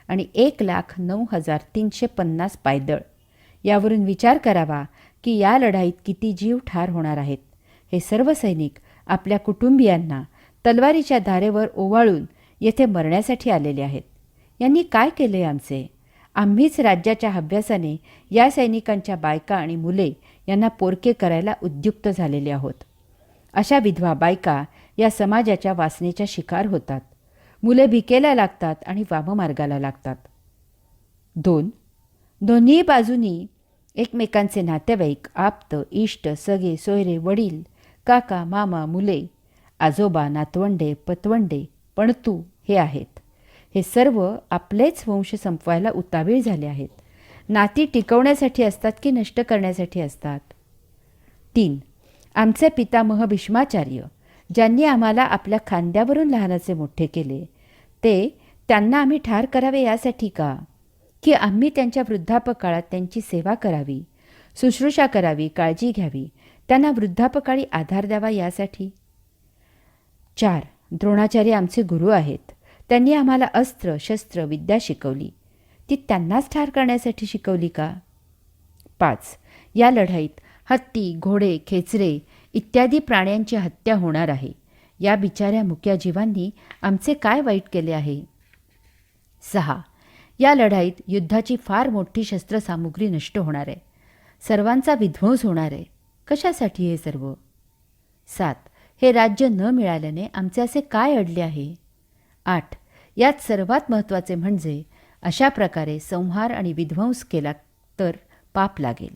आणि 1,09,350 पायदळ. यावरून विचार करावा की या लढाईत किती जीव ठार होणार आहेत. हे सर्व सैनिक आपल्या कुटुंबियांना तलवारीच्या धारेवर ओवाळून येथे मरण्यासाठी आलेले आहेत. यांनी काय केले आमचे? आम्हीच राज्याच्या हव्यासाने या सैनिकांच्या बायका आणि मुले यांना पोरके करायला उद्युक्त झालेले आहोत. अशा विधवा बायका या समाजाच्या वासनेच्या शिकार होतात. मुले भिकेला लागतात आणि वाममार्गाला लागतात. 2. दोन्ही बाजूनी एकमेकांचे नातेवाईक, आप्त, इष्ट, सगे, सोयरे, वडील, काका, मामा, मुले, आजोबा, नातवंडे, पतवंडे, पणतू हे आहेत. हे सर्व आपलेच वंश संपवायला उतावीळ झाले आहेत. नाती टिकवण्यासाठी असतात की नष्ट करण्यासाठी असतात? 3. आमचे पितामह भीष्माचार्य, ज्यांनी आम्हाला आपल्या खांद्यावरून लहानाचे मोठे केले, त्यांना आम्ही ठार करावे यासाठी का? की आम्ही त्यांच्या वृद्धापकाळात त्यांची सेवा करावी, शुश्रूषा करावी, काळजी घ्यावी, त्यांना वृद्धापकाळी आधार द्यावा यासाठी? 4. द्रोणाचार्य आमचे गुरु आहेत. त्यांनी आम्हाला अस्त्र, शस्त्र, विद्या शिकवली. ती त्यांनाच ठार करण्यासाठी शिकवली का? 5. या लढाईत हत्ती, घोडे, खेचरे इत्यादी प्राण्यांची हत्या होणार आहे. या बिचाऱ्या मुक्या जीवांनी आमचे काय वाईट केले आहे? 6. या लढाईत युद्धाची फार मोठी शस्त्रसामुग्री नष्ट होणार आहे. सर्वांचा विध्वंस होणार आहे. कशासाठी हे सर्व? 7. हे राज्य न मिळाल्याने आमचे असे काय अडले आहे? 8. यात सर्वात महत्त्वाचे म्हणजे अशा प्रकारे संहार आणि विध्वंस केला तर पाप लागेल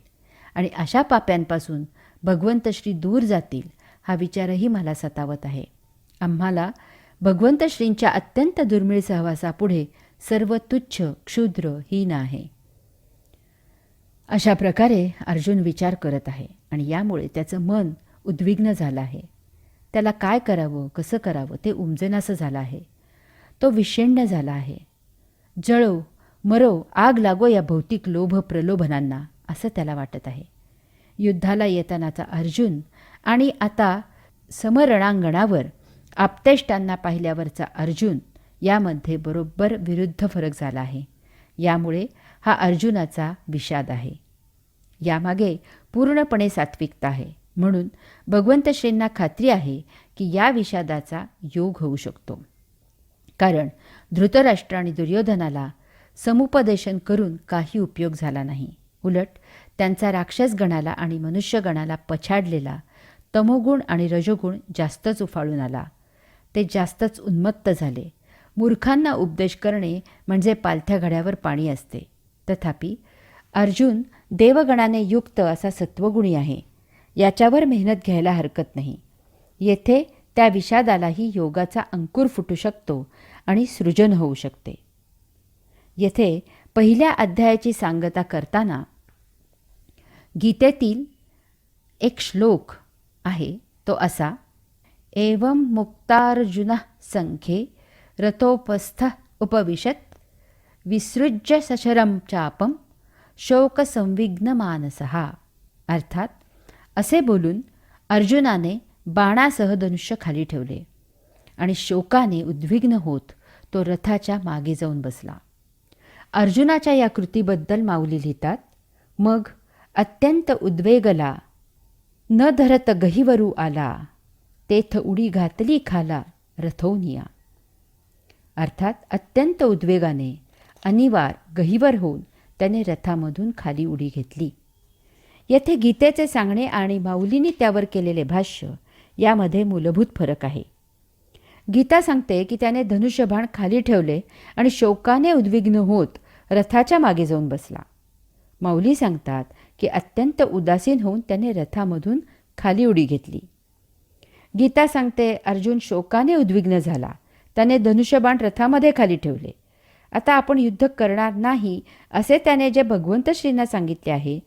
आणि अशा पाप्यांपासून भगवंत श्री दूर जातील हा विचारही मला सतावत आहे. आम्हाला भगवंत श्रींच्या अत्यंत दुर्मिळ सहवासापुढे सर्व तुच्छ, क्षुद्र, हीन आहे. अशा प्रकारे अर्जुन विचार करत आहे आणि यामुळे त्याचं मन उद्विग्न झालं आहे. त्याला काय करावं, कसं करावं ते उमजेनासं झालं आहे. तो विषण्ण झाला आहे. जळो, मरो, आग लागो या भौतिक लोभ प्रलोभनांना, असं त्याला वाटत आहे. युद्धाला येतानाचा अर्जुन आणि आता समरणांगणावर आप्तेष्टांना पाहिल्यावरचा अर्जुन यामध्ये बरोबर विरुद्ध फरक झाला आहे. यामुळे हा अर्जुनाचा विषाद आहे. यामागे पूर्णपणे सात्विकता आहे. म्हणून भगवंत श्रींना खात्री आहे की या विषादाचा योग होऊ शकतो. कारण धृतराष्ट्र आणि दुर्योधनाला समुपदेशन करून काही उपयोग झाला नाही. उलट त्यांचा राक्षसगणाला आणि मनुष्यगणाला पछाडलेला तमोगुण आणि रजोगुण जास्तच उफाळून आला. ते जास्तच उन्मत्त झाले. मूर्खांना उपदेश करणे म्हणजे पालथ्या घड्यावर पाणी असते. तथापि अर्जुन देवगणाने युक्त असा सत्वगुणी आहे. याच्यावर मेहनत घ्यायला हरकत नाही. येथे त्या विषादालाही योगाचा अंकुर फुटू शकतो आणि सृजन होऊ शकते. येथे पहिल्या अध्यायाची सांगता करताना गीतेतील एक श्लोक आहे तो असा: एवं मुक्तार्जुन संख्ये रथोपस्थ उपविशत विसृज्य सशरम चापम शोकसंविघ्न मानसहा. अर्थात असे बोलून अर्जुनाने बाणासह धनुष्य खाली ठेवले आणि शोकाने उद्विग्न होत तो रथाच्या मागे जाऊन बसला. अर्जुनाच्या या कृतीबद्दल माऊली लिहितात: मग अत्यंत उद्वेगला न धरत गहिवरू आला, तेथ उडी घातली खाला रथोनिया. अर्थात अत्यंत उद्वेगाने अनिवार गहिवर होऊन त्याने रथामधून खाली उडी घेतली. येथे गीतेचे सांगणे आणि माऊलींनी त्यावर केलेले भाष्य यामध्ये मूलभूत फरक आहे. गीता सांगते की त्याने धनुष्यबाण खाली ठेवले आणि शोकाने उद्विग्न होत रथाच्या मागे जाऊन बसला. माऊली सांगतात की अत्यंत उदासीन होऊन त्याने रथामधून खाली उडी घेतली. गीता सांगते, अर्जुन शोकाने उद्विग्न झाला. त्याने धनुष्यबाण रथामध्ये खाली ठेवले. आता आपण युद्ध करणार नाही असे त्याने जे भगवंत श्रींना सांगितले आहे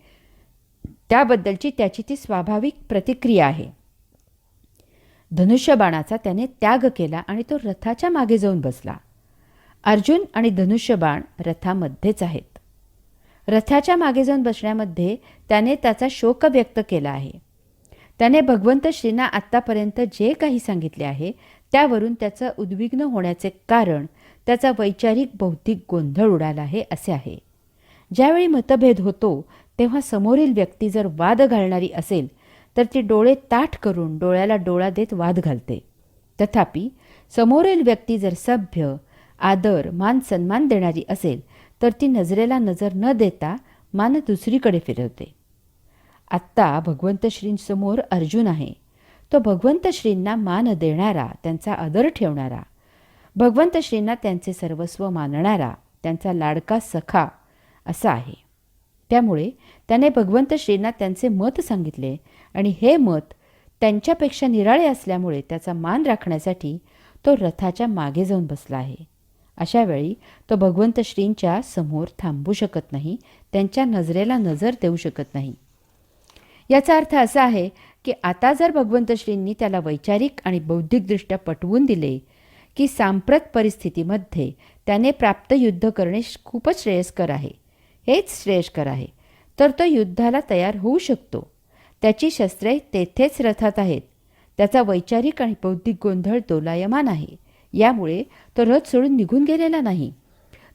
त्याबद्दलची त्याची ती स्वाभाविक प्रतिक्रिया आहे. धनुष्यबाणाचा त्याने त्याग केला आणि तो रथाच्या मागे जाऊन बसला. अर्जुन आणि धनुष्यबाण रथामध्येच आहेत. रथाच्या मागे जाऊन बसण्यामध्ये त्याने त्याचा शोक व्यक्त केला आहे. त्याने भगवंत श्रींना आत्तापर्यंत जे काही सांगितले आहे त्यावरून त्याचं उद्विग्न होण्याचे कारण त्याचा वैचारिक बौद्धिक गोंधळ उडाला आहे असे आहे. ज्यावेळी मतभेद होतो तेव्हा समोरील व्यक्ती जर वाद घालणारी असेल तर ती डोळे ताठ करून डोळ्याला डोळा देत वाद घालते. तथापि समोरील व्यक्ती जर सभ्य, आदर, मान सन्मान देणारी असेल तर ती नजरेला नजर न देता मान दुसरीकडे फिरवते. आत्ता भगवंत श्रींसमोर अर्जुन आहे. तो भगवंत श्रींना मान देणारा, त्यांचा आदर ठेवणारा, भगवंत श्रींना त्यांचे सर्वस्व मानणारा, त्यांचा लाडका सखा असा आहे. त्यामुळे त्याने भगवंत श्रींना त्यांचे मत सांगितले आणि हे मत त्यांच्यापेक्षा निराळे असल्यामुळे त्याचा मान राखण्यासाठी तो रथाच्या मागे जाऊन बसला आहे. अशा वेळी तो भगवंत श्रींच्या समोर थांबू शकत नाही, त्यांच्या नजरेला नजर देऊ शकत नाही. याचा अर्थ असा आहे की आता जर भगवंत श्रींनी त्याला वैचारिक आणि बौद्धिकदृष्ट्या पटवून दिले की सांप्रत परिस्थितीमध्ये त्याने प्राप्त युद्ध करणे खूपच श्रेयस्कर आहे, हेच श्रेयस्कर आहे, तर तो युद्धाला तयार होऊ शकतो. त्याची शस्त्रे तेथेच रथात आहेत. त्याचा वैचारिक आणि बौद्धिक गोंधळ दोलायमान आहे. यामुळे तो रथ सोडून निघून गेलेला नाही.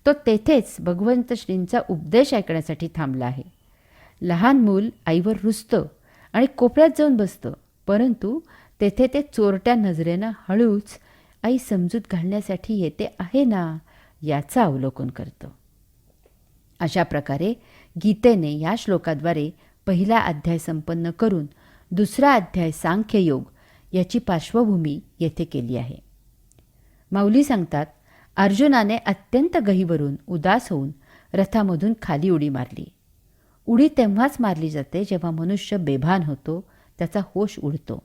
तो तेथेच भगवंत श्रींचा उपदेश ऐकण्यासाठी थांबला आहे. लहान मूल आईवर रुसतं आणि कोपऱ्यात जाऊन बसतं, परंतु तेथे ते चोरट्या नजरेनं हळूच आई समजूत घालण्यासाठी येते आहे ना याचं अवलोकन करतं. अशा प्रकारे गीतेने या श्लोकाद्वारे पहिला अध्याय संपन्न करून दुसरा अध्याय सांख्ययोग याची पार्श्वभूमी येथे केली आहे. माऊली सांगतात, अर्जुनाने अत्यंत गहिवरून उदास होऊन रथामधून खाली उडी मारली. उडी तेव्हाच मारली जाते जेव्हा मनुष्य बेभान होतो, त्याचा होश उडतो.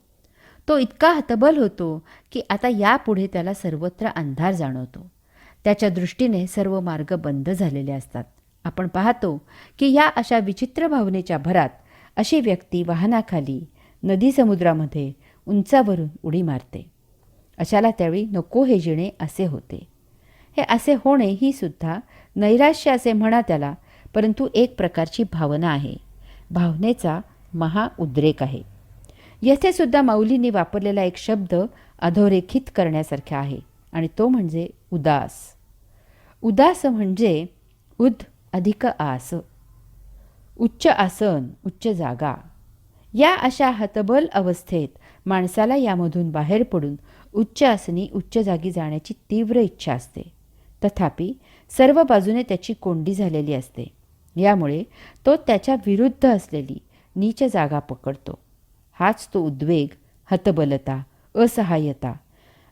तो इतका हतबल होतो की आता यापुढे त्याला सर्वत्र अंधार जाणवतो. त्याच्या दृष्टीने सर्व मार्ग बंद झालेले असतात. आपण पाहतो की या अशा विचित्र भावनेच्या भरात अशी व्यक्ती वाहनाखाली, नदी समुद्रामध्ये उंचावरून उडी मारते. अशाला त्यावेळी नको हे जिणे असे होते. हे असे होणे ही सुद्धा नैराश्य असे म्हणा त्याला, परंतु एक प्रकारची भावना आहे. भावनेचा महाउद्रेक आहे. येथे सुद्धा माऊलींनी वापरलेला एक शब्द अधोरेखित करण्यासारखा आहे आणि तो म्हणजे उदास. उदास म्हणजे उद अधिक आस, उच्च आसन, उच्च जागा. या अशा हतबल अवस्थेत माणसाला यामधून बाहेर पडून उच्च आसनी, उच्च जागी जाण्याची तीव्र इच्छा असते. तथापि सर्व बाजूने त्याची कोंडी झालेली असते. यामुळे तो त्याच्या विरुद्ध असलेली नीच जागा पकडतो. हाच तो उद्वेग, हतबलता, असहाय्यता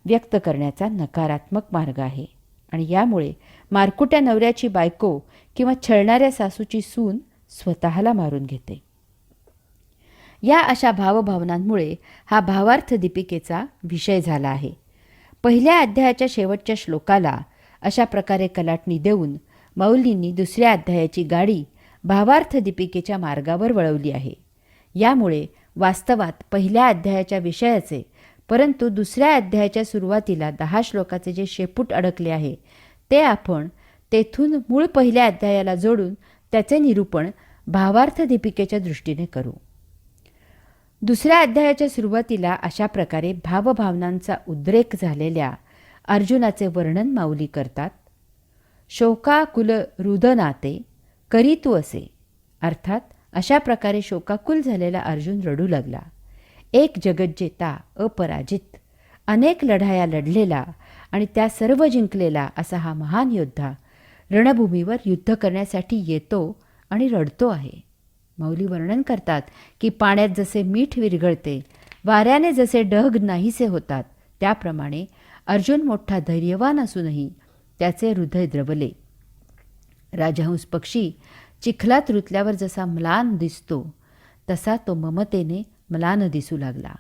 व्यक्त करण्याचा नकारात्मक मार्ग आहे. आणि यामुळे मारकुट्या नवऱ्याची बायको किंवा छळणाऱ्या सासूची सून स्वतःला मारून घेते. या अशा भावभावनांमुळे हा भावार्थ दीपिकेचा विषय झाला आहे. पहिल्या अध्यायाच्या शेवटच्या श्लोकाला अशा प्रकारे कलाटणी देऊन माऊलींनी दुसऱ्या अध्यायाची गाडी भावार्थ दीपिकेच्या मार्गावर वळवली आहे. यामुळे वास्तवात पहिल्या अध्यायाच्या विषयाचे, परंतु दुसऱ्या अध्यायाच्या सुरुवातीला 10 श्लोकाचे जे शेपूट अडकले आहे ते आपण तेथून मूळ पहिल्या अध्यायाला जोडून त्याचे निरूपण भावार्थ दीपिकेच्या दृष्टीने करू. दुसऱ्या अध्यायाच्या सुरुवातीला अशा प्रकारे भावभावनांचा उद्रेक झालेल्या अर्जुनाचे वर्णन माऊली करतात. शोकाकुल रुदनाते करी तू असे, अर्थात अशा प्रकारे शोकाकुल झालेला अर्जुन रडू लागला. एक जगज्जेता, अपराजित, अनेक लढाया लढलेला आणि त्या सर्व जिंकलेला असा हा महान योद्धा रणभूमीवर युद्ध करण्यासाठी येतो आणि रडतो आहे. माऊली वर्णन करतात की पाण्यात जसे मीठ विरघळते, वाऱ्याने जसे ढग नाहीसे होतात, त्याप्रमाणे अर्जुन मोठा धैर्यवान असूनही त्याचे हृदय द्रवले. राजहंस पक्षी चिखलात रुतल्यावर जसा म्लान दिसतो तसा तो ममतेने म्लान दिसू लागला.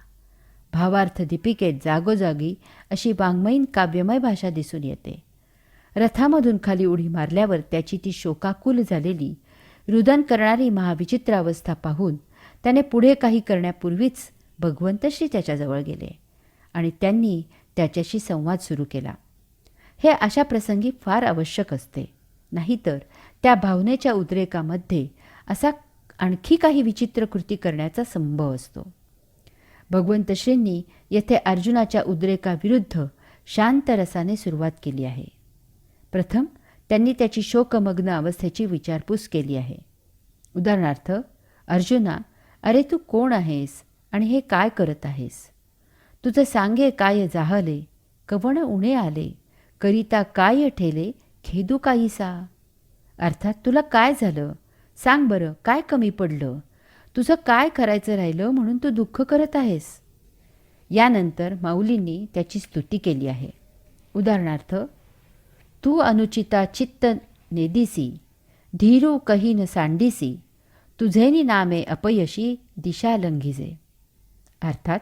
भावार्थ दीपिकेत जागोजागी अशी वाङ्मयीन काव्यमय भाषा दिसून येते. रथामधून खाली उडी मारल्यावर त्याची ती शोकाकुल झालेली रुदन करणारी महाविचित्र अवस्था पाहून त्याने पुढे काही करण्यापूर्वीच भगवंतश्री त्याच्याजवळ गेले आणि त्यांनी त्याच्याशी संवाद सुरू केला. हे अशा प्रसंगी फार आवश्यक असते, नाहीतर त्या भावनेच्या उद्रेकामध्ये असा आणखी काही विचित्र कृती करण्याचा संभव असतो. भगवंतश्रींनी येथे अर्जुनाच्या उद्रेकाविरुद्ध शांत रसाने सुरुवात केली आहे. प्रथम त्यांनी त्याची शोकमग्न अवस्थेची विचारपूस केली आहे. उदाहरणार्थ, अर्जुना, अरे तू कोण आहेस आणि हे काय करत आहेस? तुझं सांगे काय जाहले, कवण उणे आले, करिता काय ठेले, खेदू काहीसा. अर्थात तुला काय झालं? सांग बरं, काय कमी पडलं? तुझं काय करायचं राहिलं म्हणून तू दुःख करत आहेस? यानंतर माऊलींनी त्याची स्तुती केली आहे. उदाहरणार्थ, तू अनुचिता चित्त नेदिसी, धीरू कही न सांडिसी, तुझेनी नामे अपयशी दिशा लंघिजे. अर्थात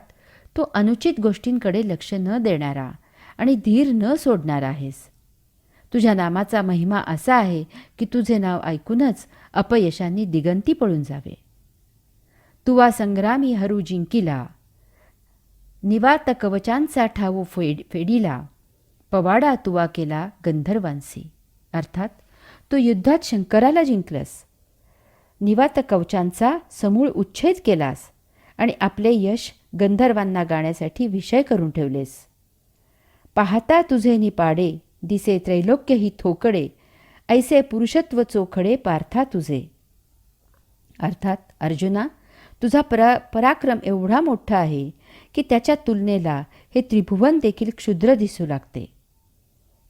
तो अनुचित गोष्टींकडे लक्ष न देणारा आणि धीर न सोडणारा आहेस. तुझ्या नामाचा महिमा असा आहे की तुझे नाव ऐकूनच अपयशांनी दिगंती पळून जावे. तुवा संग्रामी हरू जिंकिला, निवात कवचांचा ठावो फेडिला, पवाडा तुवा केला गंधर्वांसी. अर्थात तू युद्धात शंकराला जिंकलस, निवात कवचांचा समूळ उच्छेद केलास आणि आपले यश गंधर्वांना गाण्यासाठी विषय करून ठेवलेस. पाहता तुझे निपाडे, दिसे त्रैलोक्य ही थोकडे, ऐसे पुरुषत्व चोखडे पार्था तुझे. अर्थात अर्जुना, तुझा पराक्रम एवढा मोठा आहे की त्याच्या तुलनेला हे त्रिभुवन देखील क्षुद्र दिसू लागते.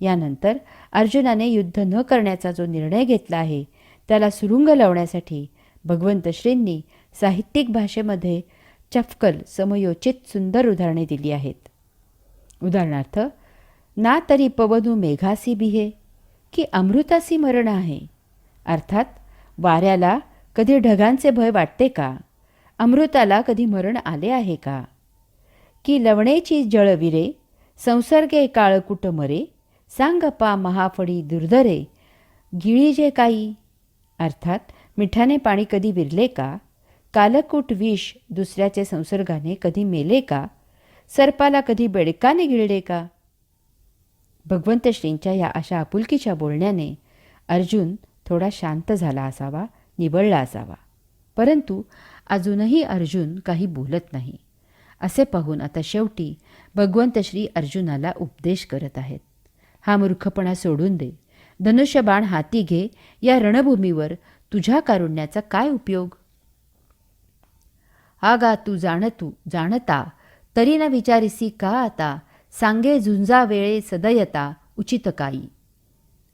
यानंतर अर्जुनाने युद्ध न करण्याचा जो निर्णय घेतला आहे त्याला सुरुंग लावण्यासाठी भगवंतश्रींनी साहित्यिक भाषेमध्ये चपकल समयोचित सुंदर उदाहरणे दिली आहेत. उदाहरणार्थ, ना तरी पवनू मेघासी बिहे, की अमृतासी मरण आहे. अर्थात वाऱ्याला कधी ढगांचे भय वाटते का? अमृताला कधी मरण आले आहे का? की लवणेची जळविरे, संसर्गे काळकुट मरे, सांगपा महाफडी दुर्धरे, गिळीजे काही. अर्थात मिठाने पाणी कधी विरले का? कालकूट विष दुसऱ्याचे संसर्गाने कधी मेले का? सर्पाला कधी बेडकाने गिळले का? भगवंतश्रींच्या या अशा आपुलकीच्या बोलण्याने अर्जुन थोडा शांत झाला असावा, निवळला असावा. परंतु अजूनही अर्जुन काही बोलत नाही. असे पाहून आता शेवटी भगवंतश्री अर्जुनाला उपदेश करत आहेत. हा मूर्खपणा सोडून दे. धनुष्यबाण हाती घे. या रणभूमीवर तुझ्या कारुण्याचा काय उपयोग? हा गा तू जाणता, तरी न विचारिसी का आता, सांगे झुंजा वेळे सदयता उचित काही.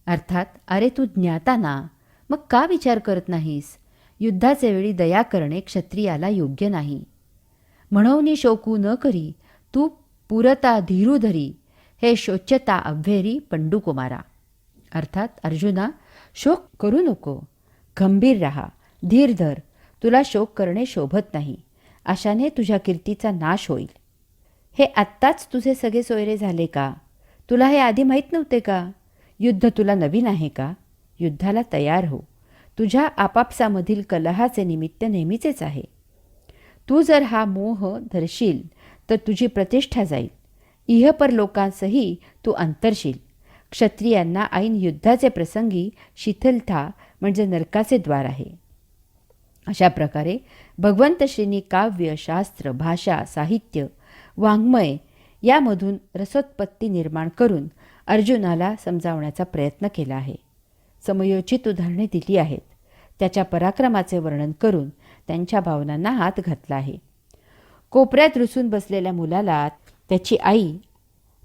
अर्थात, अरे तू ज्ञाता ना, मग का विचार करत नाहीस? युद्धाचे वेळी दया करणे क्षत्रियाला योग्य नाही. म्हणून शोकू न करी, तू पुरता धीरू धरी, हे शोच्यता अव्हेरी पंडुकुमारा. अर्थात अर्जुना, शोक करू नको, गंभीर राहा, धीर धर. तुला शोक करणे शोभत नाही. अशाने तुझ्या कीर्तीचा नाश होईल. हे आत्ताच तुझे सगळे सोयरे झाले का? तुला हे आधी माहीत नव्हते का? युद्ध तुला नवीन आहे का? युद्धाला तयार हो. तुझ्या आपापसामधील कलहाचे निमित्त नेहमीचेच आहे. तू जर हा मोह धरशील तर तुझी प्रतिष्ठा जाईल. इहपर लोकांसही तू अंतरशील. क्षत्रियांना ऐन युद्धाचे प्रसंगी शिथिलता म्हणजे नरकाचे द्वार आहे. अशा प्रकारे भगवंतश्रींनी काव्य, शास्त्र, भाषा, साहित्य, वाङ्मय यामधून रसोत्पत्ती निर्माण करून अर्जुनाला समजावण्याचा प्रयत्न केला आहे. समयोचित उदाहरणे दिली आहेत. त्याच्या पराक्रमाचे वर्णन करून त्यांच्या भावनांना हात घातला आहे. कोपऱ्यात रुसून बसलेल्या मुलाला त्याची आई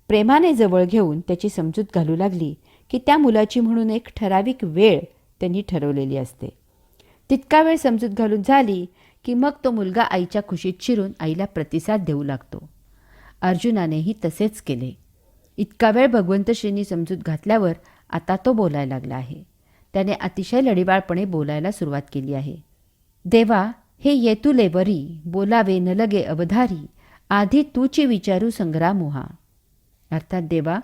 प्रेमाने जवळ घेऊन त्याची समजूत घालू लागली की त्या मुलाची म्हणून एक ठराविक वेळ त्यांनी ठरवलेली असते. तितका वेळ समजूत घालून झाली की मग तो मुलगा आईच्या खुशीत शिरून आईला प्रतिसाद देऊ लागतो. अर्जुनानेही तसेच केले. इतका वेळ भगवंतश्रींनी समजूत घातल्यावर आता तो बोलायला लागला आहे. त्याने अतिशय लढीवाळपणे बोलायला सुरुवात केली आहे. देवा, हे येतुले वरी बोलावे न लगे अवधारी, आधी तूची विचारू संग्रामोहा. अर्थात देवा,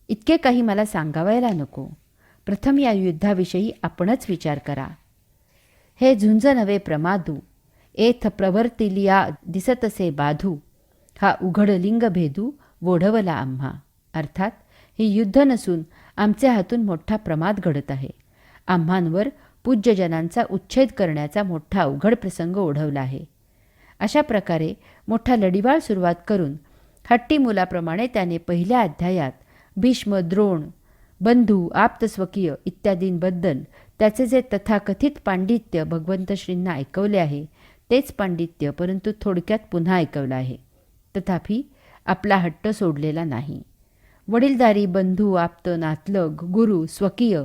इतके काही मला सांगावायला नको. प्रथम या युद्धाविषयी आपणच विचार करा. हे झुंज नवे प्रमादू, एथ प्रवर्तिलिया दिसतसे बाधू, हा उघड लिंग भेदू वोढवला आम्हा. अर्थात हे युद्ध नसून आमच्या हातून मोठा प्रमाद घडत आहे. आम्हांवर पूज्यजनांचा उच्छेद करण्याचा मोठा अवघड प्रसंग ओढवला आहे. अशा प्रकारे मोठा लढीवाळ सुरुवात करून हट्टी मुलाप्रमाणे त्याने पहिल्या अध्यायात भीष्म, द्रोण, बंधू, आप्तस्वकीय इत्यादींबद्दल त्याचे जे तथाकथित पांडित्य भगवंत श्रींना ऐकवले आहे तेच पांडित्य परंतु थोडक्यात पुन्हा ऐकवलं आहे. तथापि आपला हट्ट सोडलेला नाही. वडीलधारी बंधू, आप्त, नातलग, गुरु, स्वकीय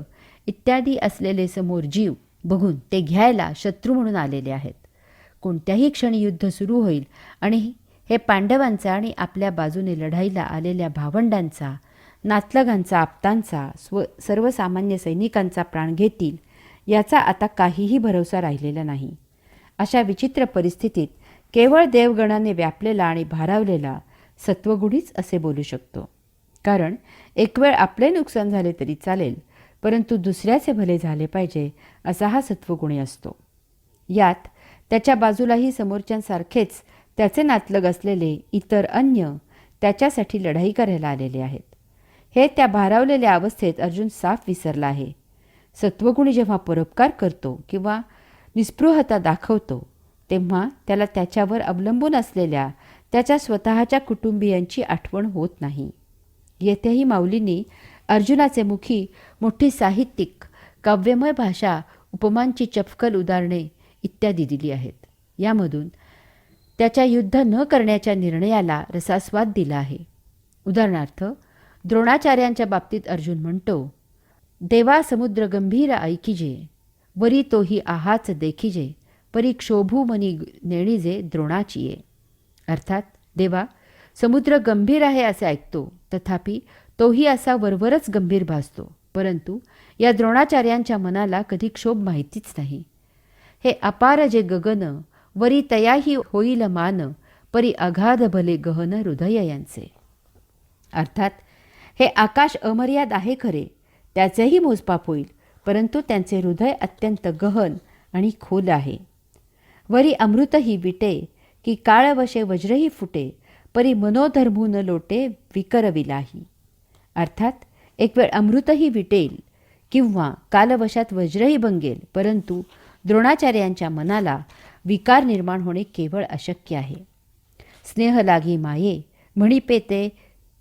इत्यादी असलेले समोर जीव बघून ते घ्यायला शत्रू म्हणून आलेले आहेत. कोणत्याही क्षणी युद्ध सुरू होईल आणि हे पांडवांचा आणि आपल्या बाजूने लढाईला आलेल्या भावंडांचा, नातलगांचा, आप्तांचा, सर्वसामान्य सैनिकांचा प्राण घेतील याचा आता काहीही भरवसा राहिलेला नाही. अशा विचित्र परिस्थितीत केवळ देवगणाने व्यापलेला आणि भारावलेला सत्वगुणीच असे बोलू शकतो. कारण एक वेळ आपले नुकसान झाले तरी चालेल, परंतु दुसऱ्याचे भले झाले पाहिजे असा हा सत्वगुणी असतो. यात त्याच्या बाजूलाही समोरच्यांसारखेच त्याचे नातलग असलेले इतर अन्य त्याच्यासाठी लढाई करायला आलेले आहेत. हे त्या भारावलेल्या अवस्थेत अर्जुन साफ विसरला आहे. सत्वगुणी जेव्हा परोपकार करतो किंवा निस्पृहता दाखवतो तेव्हा त्याला त्याच्यावर अवलंबून असलेल्या त्याच्या स्वतःच्या कुटुंबियांची आठवण होत नाही. येथेही माऊलींनी अर्जुनाचे मुखी मोठी साहित्यिक, काव्यमय भाषा, उपमांची चपखल उदाहरणे इत्यादी दिली आहेत. यामधून त्याच्या युद्ध न करण्याच्या निर्णयाला रसास्वाद दिला आहे. उदाहरणार्थ द्रोणाचार्यांच्या बाबतीत अर्जुन म्हणतो, देवा समुद्र गंभीर ऐकिजे, वरी तोही आहाच देखिजे, परी क्षोभू मनी नेणीजे द्रोणाचिये. अर्थात देवा, समुद्र गंभीर आहे असे ऐकतो, तथापि तोही असा वरवरच गंभीर भासतो, परंतु या द्रोणाचार्यांच्या मनाला कधी क्षोभ माहितीच नाही. हे अपार जे गगन, वरी तयाही होईल मान, परी अगाध भले गहन हृदय यांचे. अर्थात हे आकाश अमर्याद आहे खरे, त्याचेही मोजपाप होईल, परंतु त्यांचे हृदय अत्यंत गहन आणि खोल आहे. वरी अमृतही विटे, की काळवशे वज्रही फुटे, परी मनोधर्मू न लोटे विकरविलाही. अर्थात एक वेळ अमृतही विटेल किंवा कालवशात वज्रही भंगेल, परंतु द्रोणाचार्यांच्या मनाला विकार निर्माण होणे केवळ अशक्य आहे. स्नेह लागी माये, म्हणिपे ते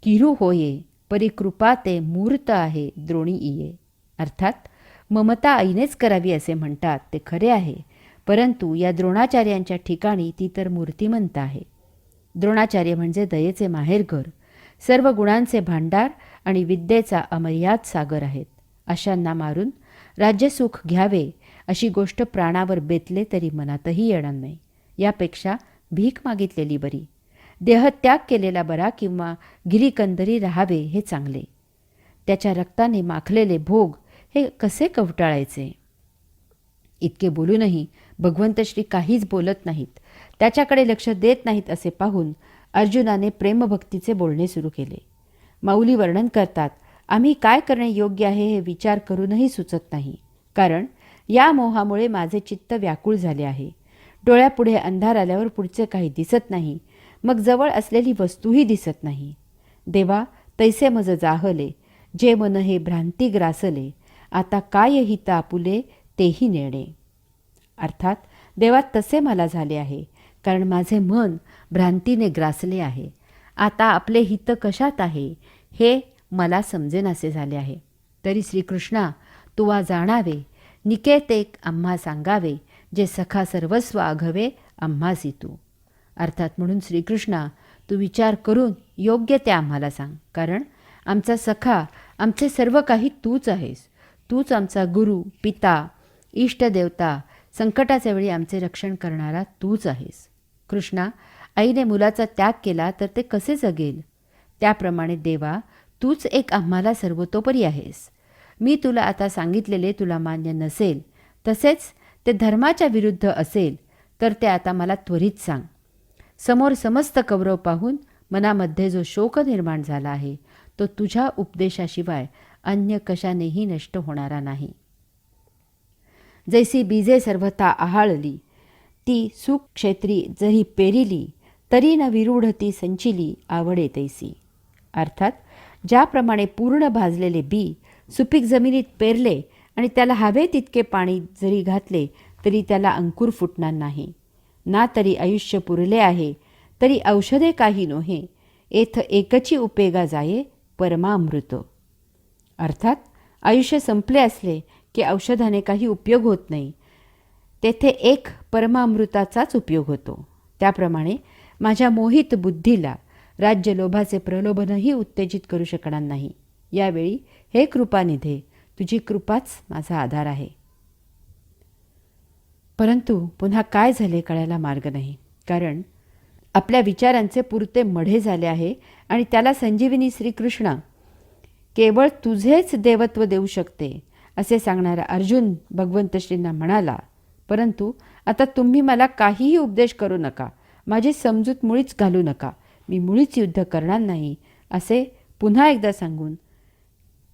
किरू होये, परी कृपा ते मूर्त आहे द्रोणी इये. अर्थात ममता आईनेच करावी असे म्हणतात ते खरे आहे, परंतु या द्रोणाचार्यांच्या ठिकाणी ती तर मूर्तिमंत आहे. द्रोणाचार्य म्हणजे दयेचे माहेरघर, सर्व गुणांचे भांडार आणि विद्येचा अमर्याद सागर आहेत. अशांना मारून राज्यसुख घ्यावे अशी गोष्ट प्राणावर बेतले तरी मनातही येणार नाही. यापेक्षा भीक मागितलेली बरी, देहत्याग केलेला बरा किंवा गिरीकंदरी राहावे हे चांगले. त्याच्या रक्ताने माखलेले भोग हे कसे कवटाळायचे. इतके बोलूनही भगवंत श्री काहीच बोलत नाहीत, त्याच्याकडे लक्ष देत नाहीत असे पाहून अर्जुनाने प्रेमभक्तीचे बोलणे सुरू केले. माऊली वर्णन करतात, आम्ही काय करणे योग्य आहे हे विचार करूनही सुचत नाही, कारण या मोहामुळे माझे चित्त व्याकुळ झाले आहे. डोळ्यापुढे अंधार आल्यावर पुढचे काही दिसत नाही, मग जवळ असलेली वस्तूही दिसत नाही. देवा, तैसे मज जाहले, जे मन हे भ्रांती ग्रासले, आता काय हित आपुले तेही नेणे. अर्थात देवा, तसे मला झाले आहे, कारण माझे मन भ्रांतीने ग्रासले आहे. आता आपले हित कशात आहे हे मला समजेनासे झाले आहे. तरी श्रीकृष्णा, तुवा जाणावे, निकेते आम्हा सांगावे, जे सखा सर्वस्व आघवे आम्हासी तू. अर्थात म्हणून श्रीकृष्णा, तू विचार करून योग्य ते आम्हाला सांग, कारण आमचा सखा, आमचे सर्व काही तूच आहेस. तूच आमचा गुरु, पिता, इष्टदेवता, संकटाच्या वेळी आमचे रक्षण करणारा तूच आहेस. कृष्णा, आईने मुलाचा त्याग केला तर ते कसे जगेल? त्याप्रमाणे देवा, तूच एक आम्हाला सर्वतोपरी आहेस. मी तुला आता सांगितलेले तुला मान्य नसेल, तसेच ते धर्माच्या विरुद्ध असेल, तर ते आता मला त्वरित सांग. समोर समस्त कौरव पाहून मनामध्ये जो शोक निर्माण झाला आहे, तो तुझ्या उपदेशाशिवाय अन्य कशानेही नष्ट होणारा नाही. जैसी बीजे सर्वथा आहाळली, ती सुक्षेत्री जरी पेरिली, तरी न विरूढ ती संचिली आवडे तैसी. अर्थात ज्याप्रमाणे पूर्ण भाजलेले बी सुपीक जमिनीत पेरले आणि त्याला हवे तितके पाणी जरी घातले तरी त्याला अंकुर फुटणार नाही. ना तरी आयुष्य पुरले आहे, तरी औषधे काही नोहे, एथ एकची उपेगा जाये परमामृत. अर्थात आयुष्य संपले असले की औषधाने काही उपयोग होत नाही, तेथे एक परमामृताचाच उपयोग होतो. त्याप्रमाणे माझ्या मोहित बुद्धीला राज्यलोभाचे प्रलोभनही उत्तेजित करू शकणार नाही. यावेळी हे कृपानिधे, तुझी कृपाच माझा आधार आहे. परंतु पुन्हा काय झाले कळायला मार्ग नाही, कारण आपल्या विचारांचे पुरते मढे झाले आहे आणि त्याला संजीवनी श्रीकृष्ण केवळ तुझेच देवत्व देऊ शकते असे सांगणारा अर्जुन भगवंत श्रींना म्हणाला, परंतु आता तुम्ही मला काहीही उपदेश करू नका, माझी समजूत मुळीच घालू नका, मी मुळीच युद्ध करणार नाही असे पुन्हा एकदा सांगून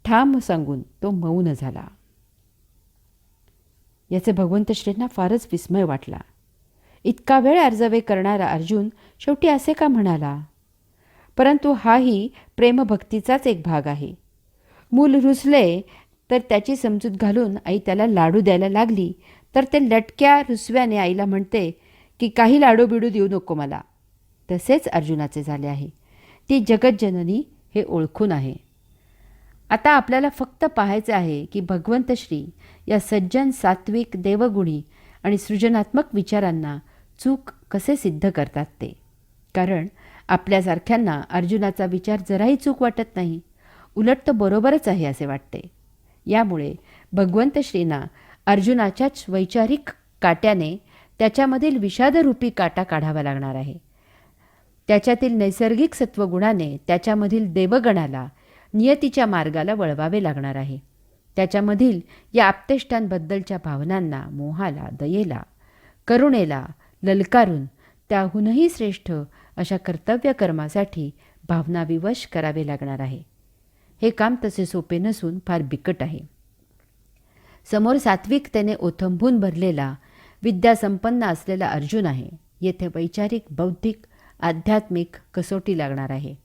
ठाम सांगून तो मौन झाला. याचे भगवंत श्रींना फारच विस्मय वाटला. इतका वेळ अर्जवे करणारा अर्जुन शेवटी असे का म्हणाला? परंतु हाही प्रेमभक्तीचाच एक भाग आहे. मूल रुसले तर त्याची समजूत घालून आई त्याला लाडू द्यायला लागली तर ते लटक्या रुसव्याने आईला म्हणते की काही लाडू बिडू देऊ नको मला. तसेच अर्जुनाचे झाले आहे. ती जगज्जननी हे ओळखून आहे. आता आपल्याला फक्त पाहायचे आहे की भगवंत श्री या सज्जन, सात्विक, देवगुणी आणि सृजनात्मक विचारांना चूक कसे सिद्ध करतात ते. कारण आपल्यासारख्यांना अर्जुनाचा विचार जराही चूक वाटत नाही, उलट तो बरोबरच आहे असे वाटते. यामुळे भगवंत श्रींना अर्जुनाच्याच वैचारिक काट्याने त्याच्यामधील विषादरूपी काटा काढावा लागणार आहे. त्याच्यातील नैसर्गिक सत्वगुणाने त्याच्यामधील देवगणाला, नियतीच्या मार्गाला वळवावे लागणार आहे. त्याच्यामधील या आप्तेष्टांबद्दलच्या भावनांना, मोहाला, दयेला, करुणेला ललकारून त्याहूनही श्रेष्ठ अशा कर्तव्य कर्मासाठी भावनाविवश करावे लागणार आहे. हे काम तसे सोपे नसून फार बिकट आहे. समोर सात्विकतेने ओथंबून भरलेला, विद्यासंपन्न असलेला अर्जुन आहे. येथे वैचारिक, बौद्धिक, आध्यात्मिक कसोटी लागणार आहे.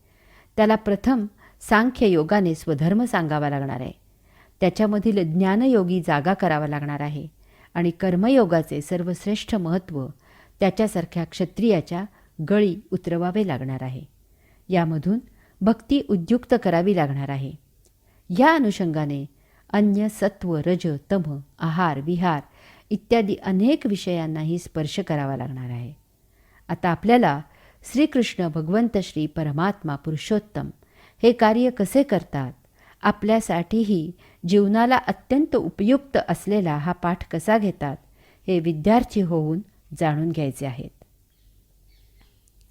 त्याला प्रथम सांख्य योगाने स्वधर्म सांगावा लागणार आहे. त्याच्यामधील ज्ञानयोगी जागा करावा लागणार आहे आणि कर्मयोगाचे सर्वश्रेष्ठ महत्त्व त्याच्यासारख्या क्षत्रियाच्या गळी उतरवावे लागणार आहे. यामधून भक्ती उद्युक्त करावी लागणार आहे. या अनुषंगाने अन्य सत्व, रज, तम, आहार, विहार इत्यादी अनेक विषयांनाही स्पर्श करावा लागणार आहे. आता आपल्याला श्रीकृष्ण, भगवंत श्री, परमात्मा, पुरुषोत्तम हे कार्य कसे करतात, आपल्यासाठीही जीवनाला अत्यंत उपयुक्त असलेला हा पाठ कसा घेतात, हे विद्यार्थी होऊन जाणून घ्यायचे आहेत.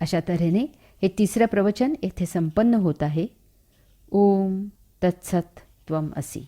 अशा तऱ्हेने हे तिसरं प्रवचन येथे संपन्न होत आहे. ओम तत्सत त्वम असि.